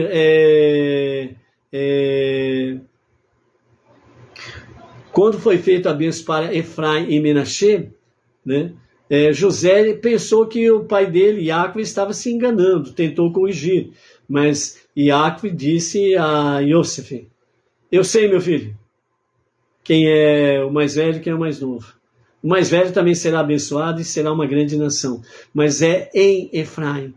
quando foi feita a bênção para Efraim e Menashe, né, José pensou que o pai dele, Yaakov, estava se enganando, tentou corrigir. Mas Yaakov disse a Yosef: eu sei, meu filho, quem é o mais velho e quem é o mais novo. O mais velho também será abençoado e será uma grande nação. Mas é em Efraim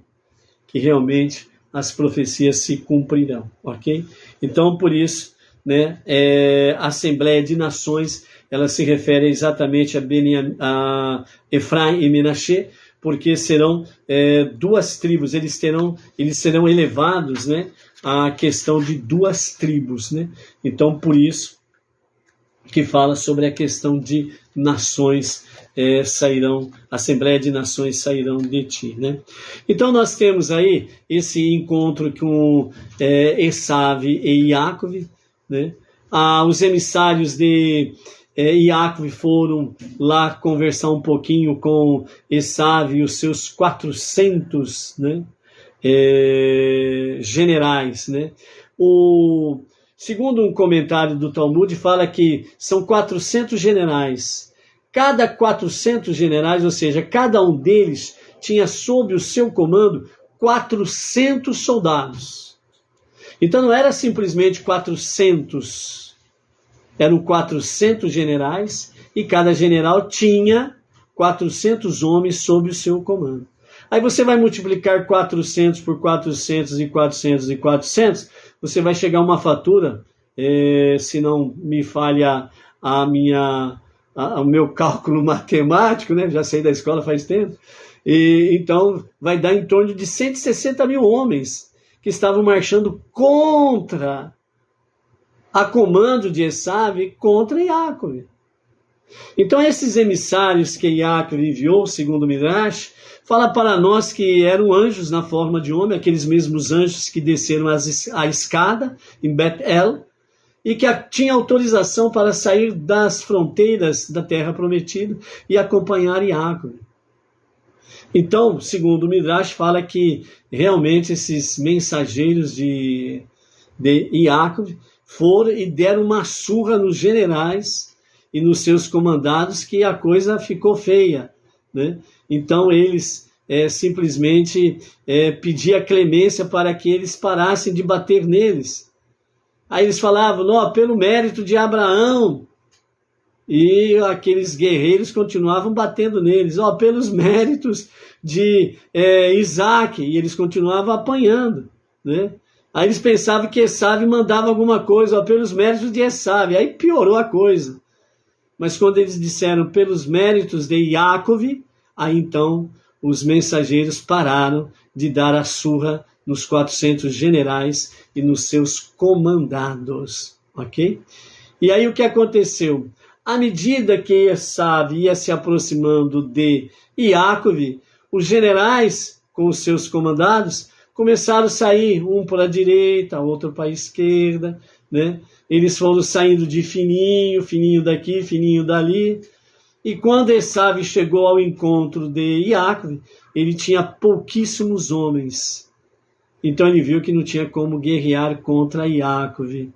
que realmente as profecias se cumprirão, ok? Então, por isso, né, a Assembleia de Nações, ela se refere exatamente a Efraim e Menashe, porque serão duas tribos, eles serão elevados, né, à questão de duas tribos, né? Então, por isso que fala sobre a questão de nações sairão, Assembleia de Nações sairão de ti, né? Então nós temos aí esse encontro com Esav e Yaakov, né? Os emissários de Yaakov foram lá conversar um pouquinho com Esav e os seus 400, né, generais, né? Segundo um comentário do Talmud, fala que são 400 generais. Cada 400 generais, ou seja, cada um deles tinha sob o seu comando 400 soldados. Então não era simplesmente 400, eram 400 generais e cada general tinha 400 homens sob o seu comando. Aí você vai multiplicar 400 por 400 e 400 e 400, você vai chegar a uma fatura se não me falha o meu cálculo matemático, né? Já saí da escola faz tempo, e então vai dar em torno de 160 mil homens que estavam marchando contra, a comando de Esav, contra Iácov. Então esses emissários que Iácov enviou, segundo o Midrash, fala para nós que eram anjos na forma de homem, aqueles mesmos anjos que desceram a escada em Bet-El, e que tinha autorização para sair das fronteiras da terra prometida e acompanhar Iácov. Então, segundo o Midrash, fala que realmente esses mensageiros de Iácov foram e deram uma surra nos generais e nos seus comandados, que a coisa ficou feia, né? Então eles simplesmente pediam clemência para que eles parassem de bater neles. Aí eles falavam, não, pelo mérito de Abraão. E aqueles guerreiros continuavam batendo neles, pelos méritos de Isaac. E eles continuavam apanhando, né? Aí eles pensavam que Esav mandava alguma coisa, pelos méritos de Esav. Aí piorou a coisa. Mas quando eles disseram pelos méritos de Iácov, aí então os mensageiros pararam de dar a surra nos 400 generais e nos seus comandados, ok? E aí o que aconteceu? À medida que Esav ia se aproximando de Iácov, os generais com os seus comandados começaram a sair, um para a direita, outro para a esquerda, né? Eles foram saindo de fininho, fininho daqui, fininho dali. E quando Esav chegou ao encontro de Iácov, ele tinha pouquíssimos homens. Então ele viu que não tinha como guerrear contra Iácov,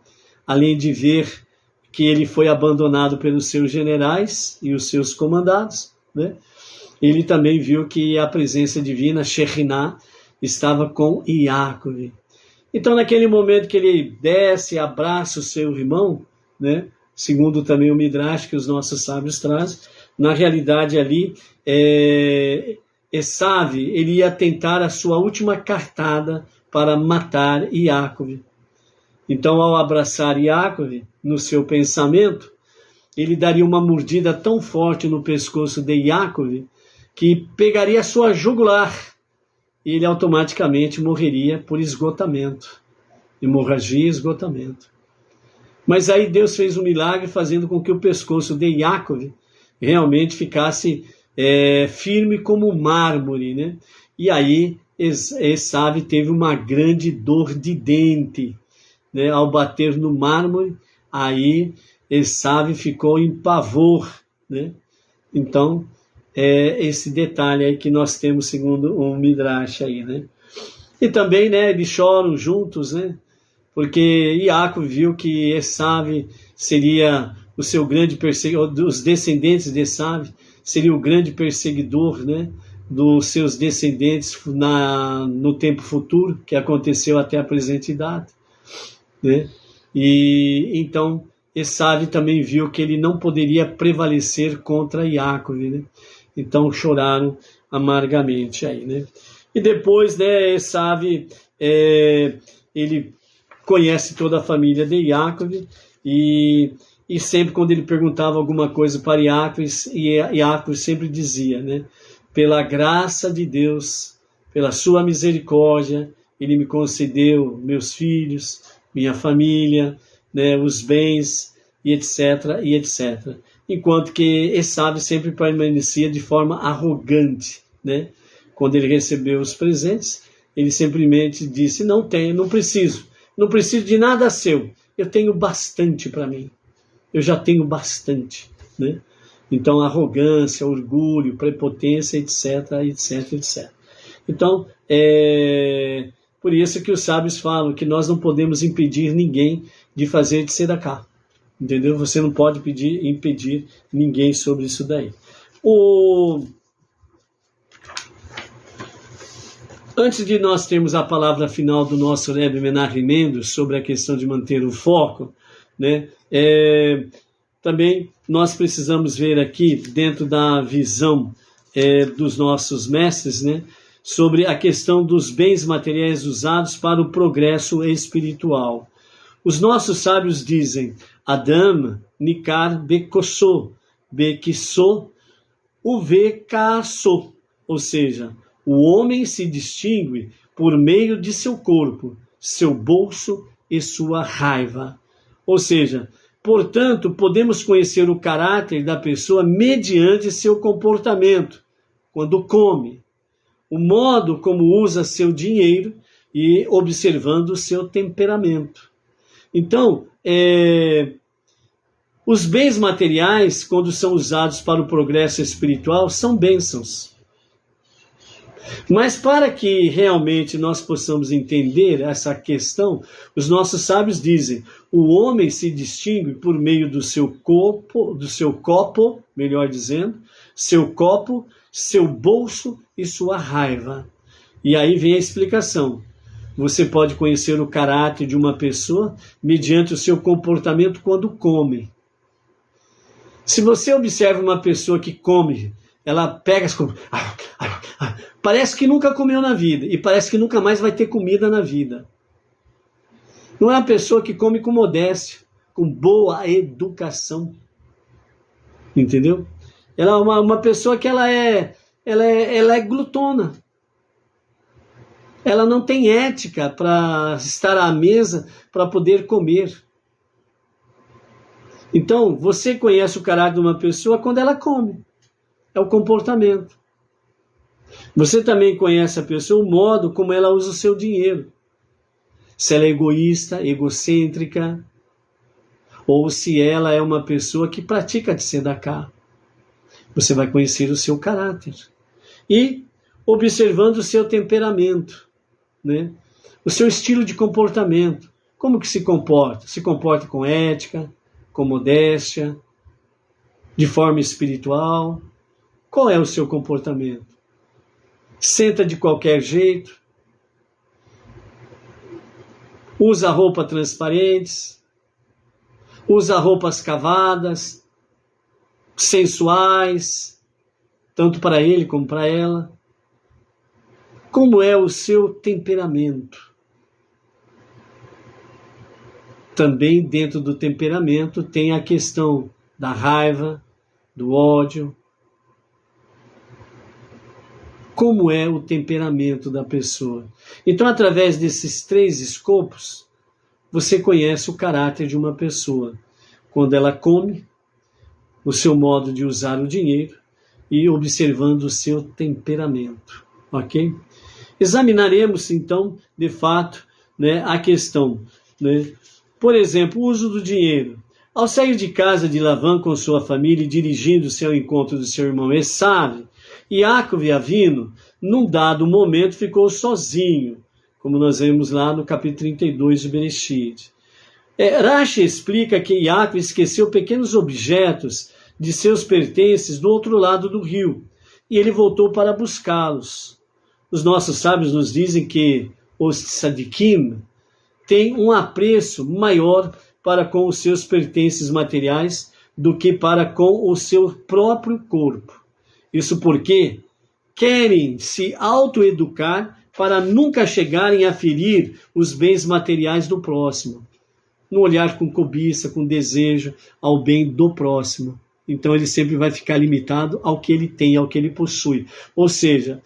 além de ver que ele foi abandonado pelos seus generais e os seus comandados, né? Ele também viu que a presença divina, Shekhinah, estava com Iácov. Então naquele momento que ele desce e abraça o seu irmão, né? Segundo também o Midrash que os nossos sábios trazem, na realidade ali, Esav, ele ia tentar a sua última cartada para matar Iácov. Então, ao abraçar Iácov, no seu pensamento, ele daria uma mordida tão forte no pescoço de Iácov que pegaria sua jugular e ele automaticamente morreria por esgotamento, hemorragia e esgotamento. Mas aí Deus fez um milagre fazendo com que o pescoço de Iácov realmente ficasse firme como mármore, né? E aí Esav teve uma grande dor de dente, né? Ao bater no mármore, aí Esav ficou em pavor, né? Então, esse detalhe aí que nós temos segundo o Midrash aí, né? E também, né, eles choram juntos, né? Porque Iácov viu que Esav seria o seu grande perseguidor, os descendentes de Esav seria o grande perseguidor, né, dos seus descendentes no tempo futuro, que aconteceu até a presente data, né? E então Esav também viu que ele não poderia prevalecer contra Iácov, né? Então choraram amargamente aí, né? E depois, né, Esav, ele conhece toda a família de Iácov e sempre quando ele perguntava alguma coisa para Iácov sempre dizia, né, pela graça de Deus, pela sua misericórdia, ele me concedeu meus filhos, minha família, né, os bens, e etc, e etc. Enquanto que Esav sempre permanecia de forma arrogante, né? Quando ele recebeu os presentes, ele simplesmente disse, não preciso de nada seu, eu tenho bastante para mim, eu já tenho bastante, né? Então, arrogância, orgulho, prepotência, etc, etc, etc. Então, por isso que os sábios falam que nós não podemos impedir ninguém de fazer tzedakah, entendeu? Você não pode impedir ninguém sobre isso daí. Antes de nós termos a palavra final do nosso Rebbe Menachem Mendel sobre a questão de manter o foco, né? Também nós precisamos ver aqui, dentro da visão dos nossos mestres, né, sobre a questão dos bens materiais usados para o progresso espiritual. Os nossos sábios dizem, Adam nikar bekosso, bekisso uvekasso, ou seja, o homem se distingue por meio de seu corpo, seu bolso e sua raiva. Ou seja, portanto, podemos conhecer o caráter da pessoa mediante seu comportamento, quando come, o modo como usa seu dinheiro e observando o seu temperamento. Então, os bens materiais, quando são usados para o progresso espiritual, são bênçãos. Mas para que realmente nós possamos entender essa questão, os nossos sábios dizem, o homem se distingue por meio do seu copo, melhor dizendo, seu copo, seu bolso e sua raiva. E aí vem a explicação. Você pode conhecer o caráter de uma pessoa mediante o seu comportamento quando come. Se você observa uma pessoa que come, ela pega as coisas, parece que nunca comeu na vida e parece que nunca mais vai ter comida na vida. Não é uma pessoa que come com modéstia, com boa educação. Entendeu? Ela é uma pessoa que ela é glutona. Ela não tem ética para estar à mesa para poder comer. Então, você conhece o caráter de uma pessoa quando ela come. É o comportamento. Você também conhece a pessoa, o modo como ela usa o seu dinheiro. Se ela é egoísta, egocêntrica, ou se ela é uma pessoa que pratica de tzedakah. Você vai conhecer o seu caráter. E observando o seu temperamento, né? O seu estilo de comportamento. Como que se comporta? Se comporta com ética, com modéstia, de forma espiritual. Qual é o seu comportamento? Senta de qualquer jeito? Usa roupas transparentes? Usa roupas cavadas? Sensuais? Tanto para ele como para ela? Como é o seu temperamento? Também dentro do temperamento tem a questão da raiva, do ódio. Como é o temperamento da pessoa? Então, através desses 3 escopos, você conhece o caráter de uma pessoa. Quando ela come, o seu modo de usar o dinheiro e observando o seu temperamento. Ok? Examinaremos, então, de fato, né, a questão, né? Por exemplo, o uso do dinheiro. Ao sair de casa de Lavan com sua família e dirigindo-se ao encontro do seu irmão Esav, Yaakov Avinu, num dado momento, ficou sozinho, como nós vemos lá no capítulo 32 de Bereshit. Rashi explica que Yaakov esqueceu pequenos objetos de seus pertences do outro lado do rio, e ele voltou para buscá-los. Os nossos sábios nos dizem que os tzadikim têm um apreço maior para com os seus pertences materiais do que para com o seu próprio corpo. Isso porque querem se autoeducar para nunca chegarem a ferir os bens materiais do próximo. Não olhar com cobiça, com desejo ao bem do próximo. Então ele sempre vai ficar limitado ao que ele tem, ao que ele possui. Ou seja,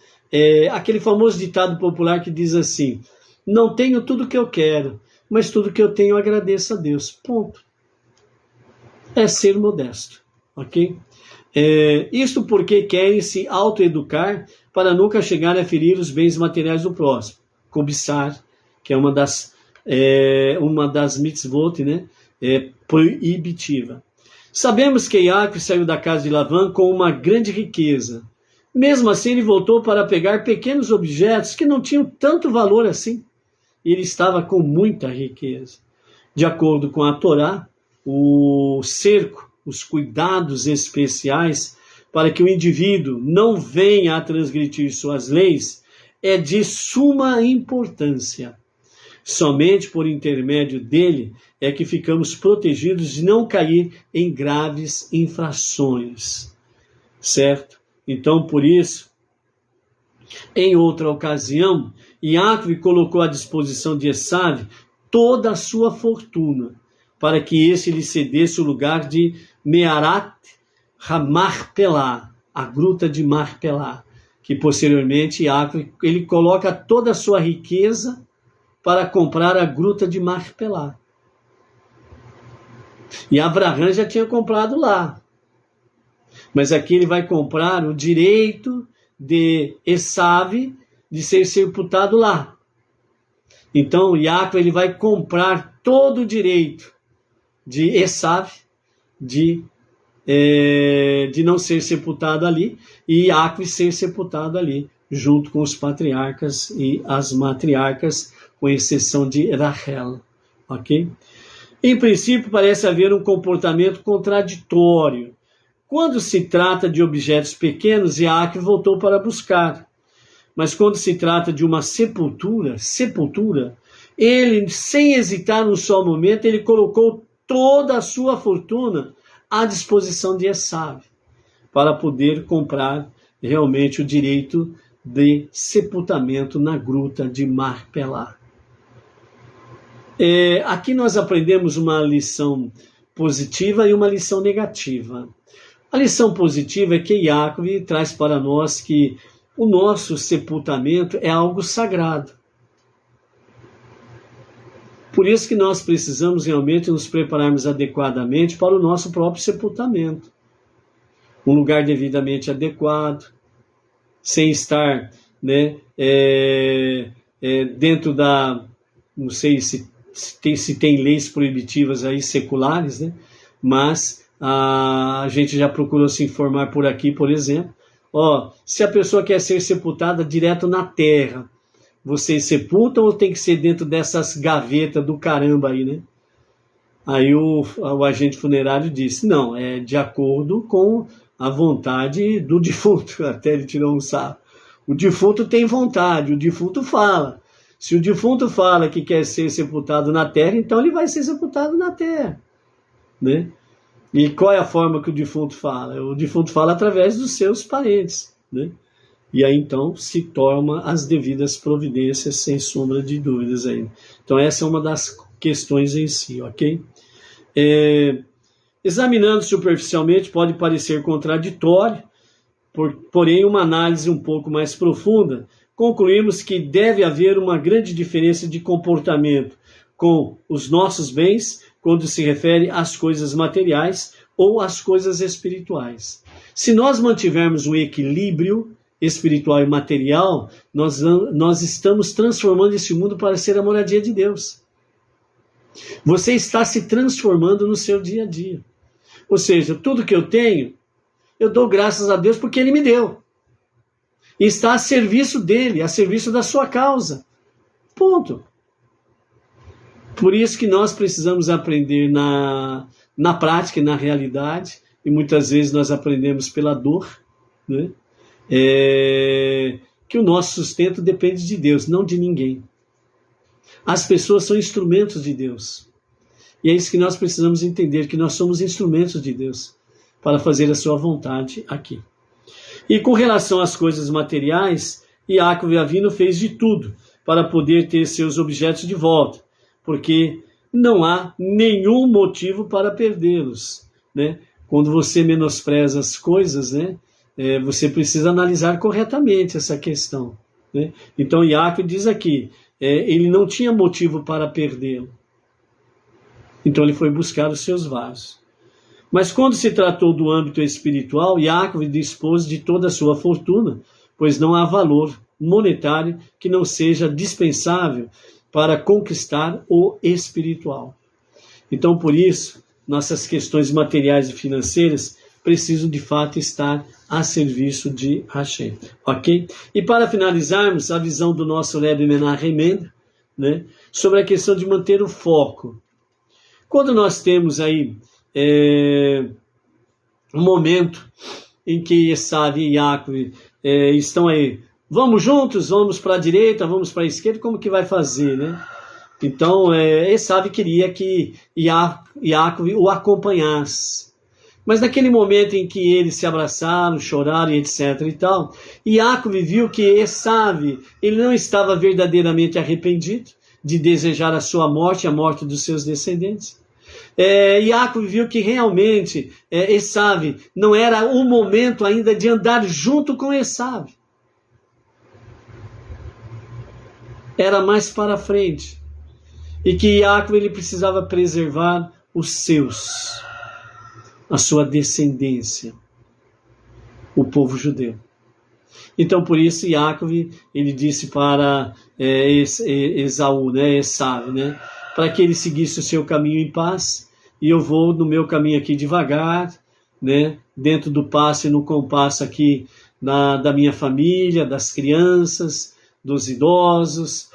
aquele famoso ditado popular que diz assim, não tenho tudo que eu quero, mas tudo que eu tenho eu agradeço a Deus. Ponto. É ser modesto. Ok? Isto porque querem se autoeducar para nunca chegar a ferir os bens materiais do próximo. Cobiçar, que é uma das mitzvot, né? Proibitiva. Sabemos que Yaakov saiu da casa de Lavan com uma grande riqueza. Mesmo assim, ele voltou para pegar pequenos objetos que não tinham tanto valor assim. Ele estava com muita riqueza. De acordo com a Torá, o cerco, os cuidados especiais para que o indivíduo não venha a transgredir suas leis é de suma importância. Somente por intermédio dele é que ficamos protegidos de não cair em graves infrações. Certo? Então, por isso, em outra ocasião, Yaakov colocou à disposição de Esav toda a sua fortuna, para que este lhe cedesse o lugar de Mearat HaMachpelah, a gruta de Marpelá, que posteriormente Yaakov, ele coloca toda a sua riqueza para comprar a gruta de Marpelá. E Abraão já tinha comprado lá. Mas aqui ele vai comprar o direito de Esav de ser sepultado lá. Então Yaakov ele vai comprar todo o direito de Esav de não ser sepultado ali, e Yaakov ser sepultado ali, junto com os patriarcas e as matriarcas, com exceção de Rachel. Ok? Em princípio, parece haver um comportamento contraditório. Quando se trata de objetos pequenos, Yaakov voltou para buscar. Mas quando se trata de uma sepultura, ele, sem hesitar um só momento, ele colocou toda a sua fortuna à disposição de Esav, para poder comprar realmente o direito de sepultamento na gruta de Marpelá. Aqui nós aprendemos uma lição positiva e uma lição negativa. A lição positiva é que Yaakov traz para nós que o nosso sepultamento é algo sagrado. Por isso que nós precisamos realmente nos prepararmos adequadamente para o nosso próprio sepultamento. Um lugar devidamente adequado, sem estar dentro da... Não sei se tem leis proibitivas aí seculares, né? Mas a gente já procurou se informar por aqui, por exemplo. Se a pessoa quer ser sepultada direto na terra, vocês sepultam ou tem que ser dentro dessas gavetas do caramba aí, né? Aí o agente funerário disse, não, é de acordo com a vontade do defunto. Até ele tirou um sarro. O defunto tem vontade, o defunto fala. Se o defunto fala que quer ser sepultado na terra, então ele vai ser sepultado na terra, né? E qual é a forma que o defunto fala? O defunto fala através dos seus parentes, né? E aí então se toma as devidas providências, sem sombra de dúvidas ainda. Então essa é uma das questões em si, ok? Examinando superficialmente pode parecer contraditório, porém uma análise um pouco mais profunda, concluímos que deve haver uma grande diferença de comportamento com os nossos bens quando se refere às coisas materiais ou às coisas espirituais. Se nós mantivermos um equilíbrio espiritual e material, nós estamos transformando esse mundo para ser a moradia de Deus. Você está se transformando no seu dia a dia. Ou seja, tudo que eu tenho, eu dou graças a Deus porque Ele me deu. E está a serviço dele, a serviço da sua causa. Ponto. Por isso que nós precisamos aprender na prática e na realidade, e muitas vezes nós aprendemos pela dor, né? Que o nosso sustento depende de Deus, não de ninguém. As pessoas são instrumentos de Deus. E é isso que nós precisamos entender, que nós somos instrumentos de Deus para fazer a sua vontade aqui. E com relação às coisas materiais, Yaakov Avinu fez de tudo para poder ter seus objetos de volta, porque não há nenhum motivo para perdê-los, né? Quando você menospreza as coisas, né? Você precisa analisar corretamente essa questão, né? Então Yaakov diz aqui, ele não tinha motivo para perdê-lo. Então ele foi buscar os seus vasos. Mas quando se tratou do âmbito espiritual, Yaakov dispôs de toda a sua fortuna, pois não há valor monetário que não seja dispensável para conquistar o espiritual. Então, por isso, nossas questões materiais e financeiras precisam de fato estar a serviço de Hashem. Ok? E para finalizarmos, a visão do nosso Rebbe Menachem Mendel, né, sobre a questão de manter o foco. Quando nós temos aí um momento em que Esav e Yaakov estão aí, vamos juntos, vamos para a direita, vamos para a esquerda, como que vai fazer, né? Então, Esav queria que Yaakov o acompanhasse. Mas naquele momento em que eles se abraçaram, choraram e etc. e tal, Yaakov viu que Esav, ele não estava verdadeiramente arrependido, de desejar a sua morte e a morte dos seus descendentes. Jacob viu que realmente Esaú não era o momento ainda de andar junto com Esaú. Era mais para frente. E que Jacob ele precisava preservar os seus, a sua descendência, o povo judeu. Então, por isso, Jacob, ele disse para Esaú, Esaú, para que ele seguisse o seu caminho em paz, e eu vou no meu caminho aqui devagar, dentro do passo e no compasso aqui da minha família, das crianças, dos idosos,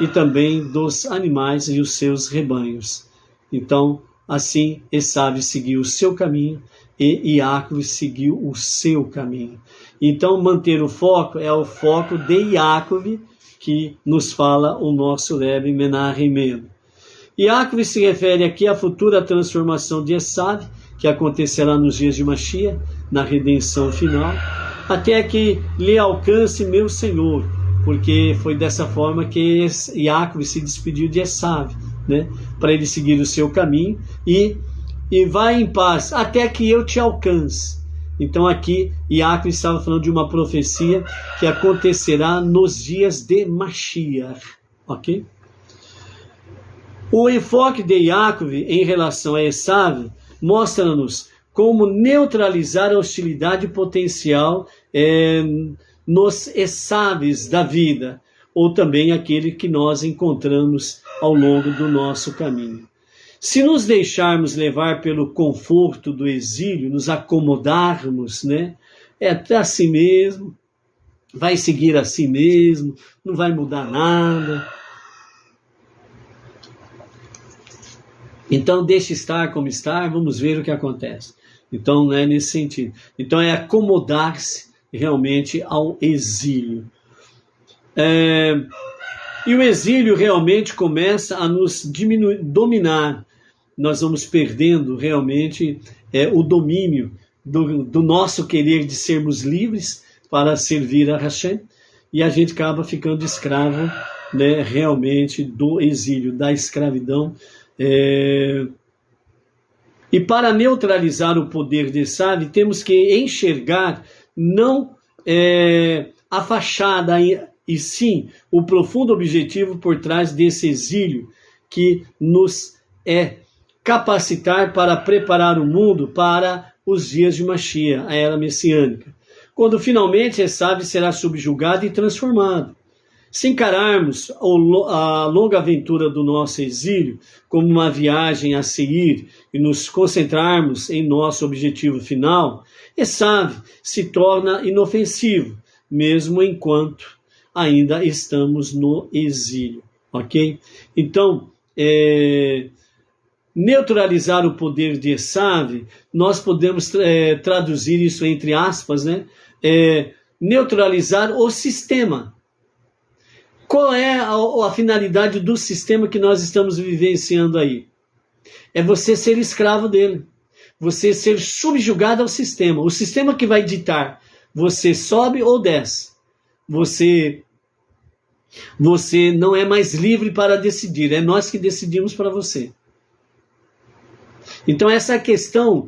e também dos animais e os seus rebanhos. Então, assim, Esaú seguiu o seu caminho e Jacob seguiu o seu caminho. Então, manter o foco é o foco de Jacob, que nos fala o nosso Rebbe Menahem Mendel. Jacob se refere aqui à futura transformação de Esaú, que acontecerá nos dias de Mashiach, na redenção final, até que lhe alcance meu Senhor, porque foi dessa forma que Jacob se despediu de Esaú, para ele seguir o seu caminho, e vai em paz, até que eu te alcance. Então aqui, Jacob estava falando de uma profecia que acontecerá nos dias de Mashiach, ok? O enfoque de Jacob em relação a Esaú mostra-nos como neutralizar a hostilidade potencial nos Esaús da vida, ou também aquele que nós encontramos ao longo do nosso caminho. Se nos deixarmos levar pelo conforto do exílio, nos acomodarmos, até assim mesmo, vai seguir assim mesmo, não vai mudar nada. Então, deixe estar como está, vamos ver o que acontece. Então, não é nesse sentido. Então, é acomodar-se realmente ao exílio. E o exílio realmente começa a nos dominar. Nós vamos perdendo realmente o domínio do nosso querer de sermos livres para servir a Hashem, e a gente acaba ficando escravo, realmente do exílio, da escravidão. E para neutralizar o poder de Esaú, temos que enxergar não a fachada, e sim o profundo objetivo por trás desse exílio, que nos capacitar para preparar o mundo para os dias de Mashiach, a era messiânica, quando finalmente Esaú será subjugado e transformado. Se encararmos a longa aventura do nosso exílio como uma viagem a seguir e nos concentrarmos em nosso objetivo final, Esaú se torna inofensivo, mesmo enquanto ainda estamos no exílio, ok? Então, neutralizar o poder de Esaú, nós podemos traduzir isso entre aspas, neutralizar o sistema. Qual é a finalidade do sistema que nós estamos vivenciando aí? É você ser escravo dele. Você ser subjugado ao sistema. O sistema que vai ditar. Você sobe ou desce. Você não é mais livre para decidir. É nós que decidimos para você. Então essa é a questão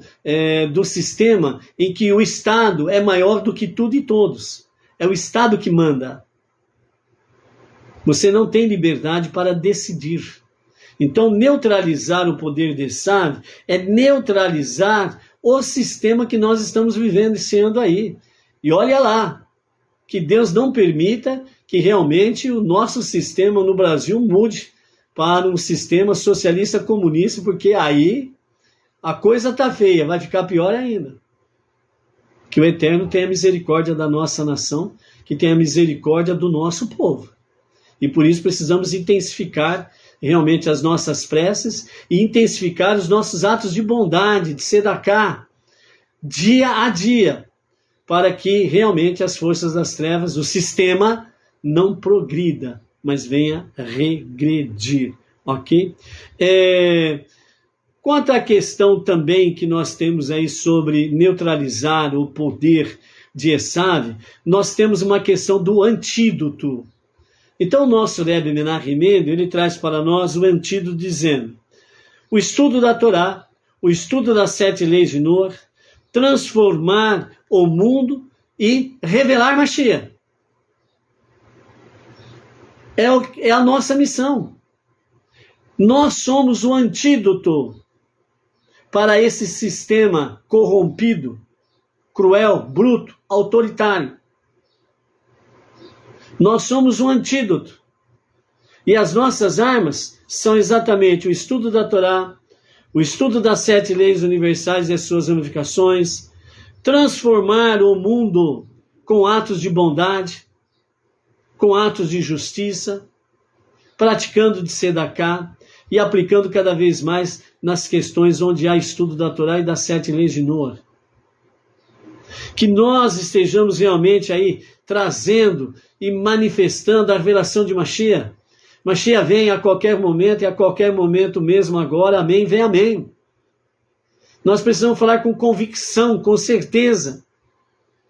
do sistema em que o Estado é maior do que tudo e todos. É o Estado que manda. Você não tem liberdade para decidir. Então, neutralizar o poder de Esaú é neutralizar o sistema que nós estamos vivenciando aí. E olha lá, que Deus não permita que realmente o nosso sistema no Brasil mude para um sistema socialista comunista, porque aí a coisa está feia, vai ficar pior ainda. Que o Eterno tenha misericórdia da nossa nação, que tenha misericórdia do nosso povo. E por isso precisamos intensificar realmente as nossas preces e intensificar os nossos atos de bondade, de tzedakah, dia a dia, para que realmente as forças das trevas, o sistema, não progrida, mas venha regredir, ok? Quanto à questão também que nós temos aí sobre neutralizar o poder de Esaú, nós temos uma questão do antídoto. Então o nosso Rebbe Menachem Mendel, ele traz para nós o antídoto dizendo: o estudo da Torá, o estudo das 7 leis de Noah, transformar o mundo e revelar Mashiach. É a nossa missão. Nós somos o antídoto para esse sistema corrompido, cruel, bruto, autoritário. Nós somos um antídoto. E as nossas armas são exatamente o estudo da Torá, o estudo das 7 leis universais e as suas ramificações, transformar o mundo com atos de bondade, com atos de justiça, praticando de Sedaká e aplicando cada vez mais nas questões onde há estudo da Torá e das 7 leis de Noah. Que nós estejamos realmente aí trazendo e manifestando a revelação de Mashiach. Mashiach vem a qualquer momento e a qualquer momento mesmo agora. Amém, vem amém. Nós precisamos falar com convicção, com certeza,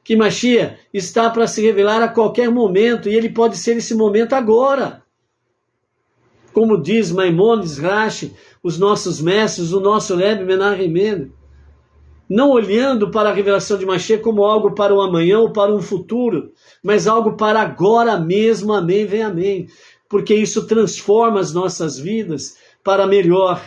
que Mashiach está para se revelar a qualquer momento e ele pode ser esse momento agora. Como diz Maimonides, Rashi, os nossos mestres, o nosso Rebbe Menachem Mendel, não olhando para a revelação de Mashiach como algo para o amanhã ou para um futuro, mas algo para agora mesmo, amém, vem amém. Porque isso transforma as nossas vidas para melhor.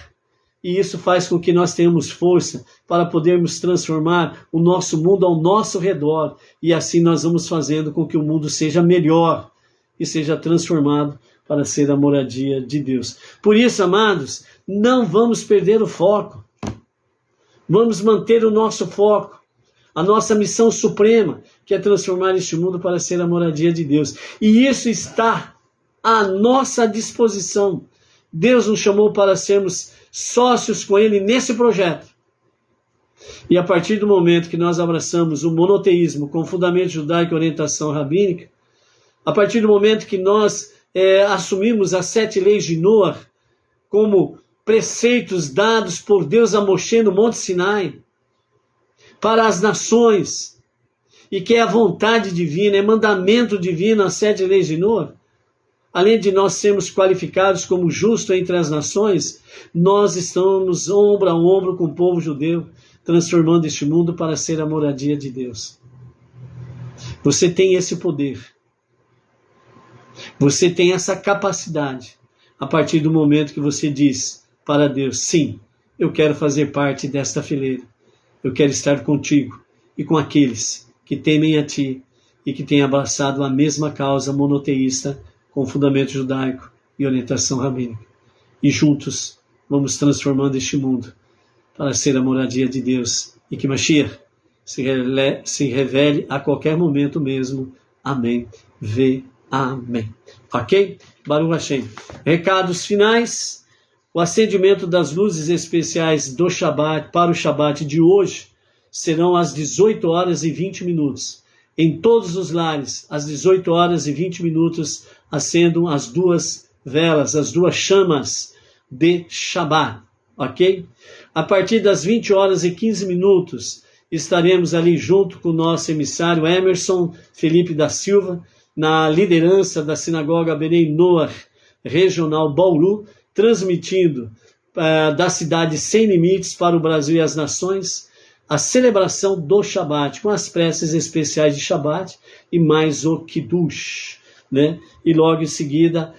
E isso faz com que nós tenhamos força para podermos transformar o nosso mundo ao nosso redor. E assim nós vamos fazendo com que o mundo seja melhor e seja transformado para ser a moradia de Deus. Por isso, amados, não vamos perder o foco. Vamos manter o nosso foco, a nossa missão suprema, que é transformar este mundo para ser a moradia de Deus. E isso está à nossa disposição. Deus nos chamou para sermos sócios com Ele nesse projeto. E a partir do momento que nós abraçamos o monoteísmo com fundamento judaico e orientação rabínica, a partir do momento que nós assumimos as 7 leis de Noah como preceitos dados por Deus a Moshe no Monte Sinai, para as nações, e que é a vontade divina, é mandamento divino, as 7 leis de Noah, além de nós sermos qualificados como justo entre as nações, nós estamos ombro a ombro com o povo judeu, transformando este mundo para ser a moradia de Deus. Você tem esse poder. Você tem essa capacidade, a partir do momento que você diz para Deus: sim, eu quero fazer parte desta fileira. Eu quero estar contigo e com aqueles que temem a ti e que têm abraçado a mesma causa monoteísta com fundamento judaico e orientação rabínica. E juntos vamos transformando este mundo para ser a moradia de Deus e que Mashiach se revele a qualquer momento mesmo. Amém. Amém. Ok? Baruch Hashem. Recados finais. O acendimento das luzes especiais do Shabat para o Shabat de hoje serão às 18 horas e 20 minutos. Em todos os lares, às 18 horas e 20 minutos, acendam as 2 velas, as 2 chamas de Shabat. Ok? A partir das 20 horas e 15 minutos, estaremos ali junto com o nosso emissário Emerson Felipe da Silva, na liderança da Sinagoga Benei Noah Regional Bauru, transmitindo da cidade Sem Limites para o Brasil e as nações, a celebração do Shabat, com as preces especiais de Shabat e mais o Kiddush, né? E logo em seguida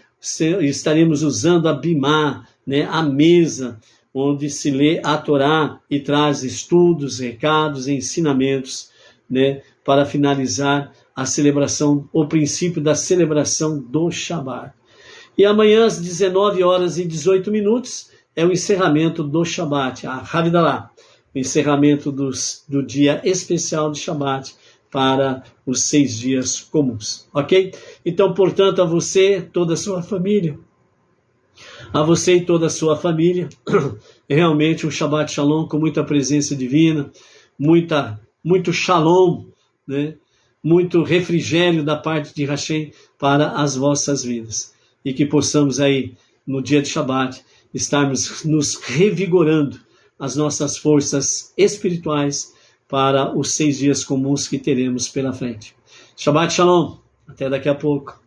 estaremos usando a Bimá, né? A mesa, onde se lê a Torá e traz estudos, recados, ensinamentos, né? Para finalizar a celebração, o princípio da celebração do Shabat. E amanhã, às 19 horas e 18 minutos, é o encerramento do Shabat, a Havdalah, o encerramento do dia especial de Shabat para os 6 dias comuns, ok? Então, portanto, a você, toda a sua família, realmente um Shabbat Shalom com muita presença divina, muito Shalom, né? Muito refrigério da parte de Hashem para as vossas vidas. E que possamos aí, no dia de Shabat, estarmos nos revigorando as nossas forças espirituais para os 6 dias comuns que teremos pela frente. Shabbat Shalom. Até daqui a pouco.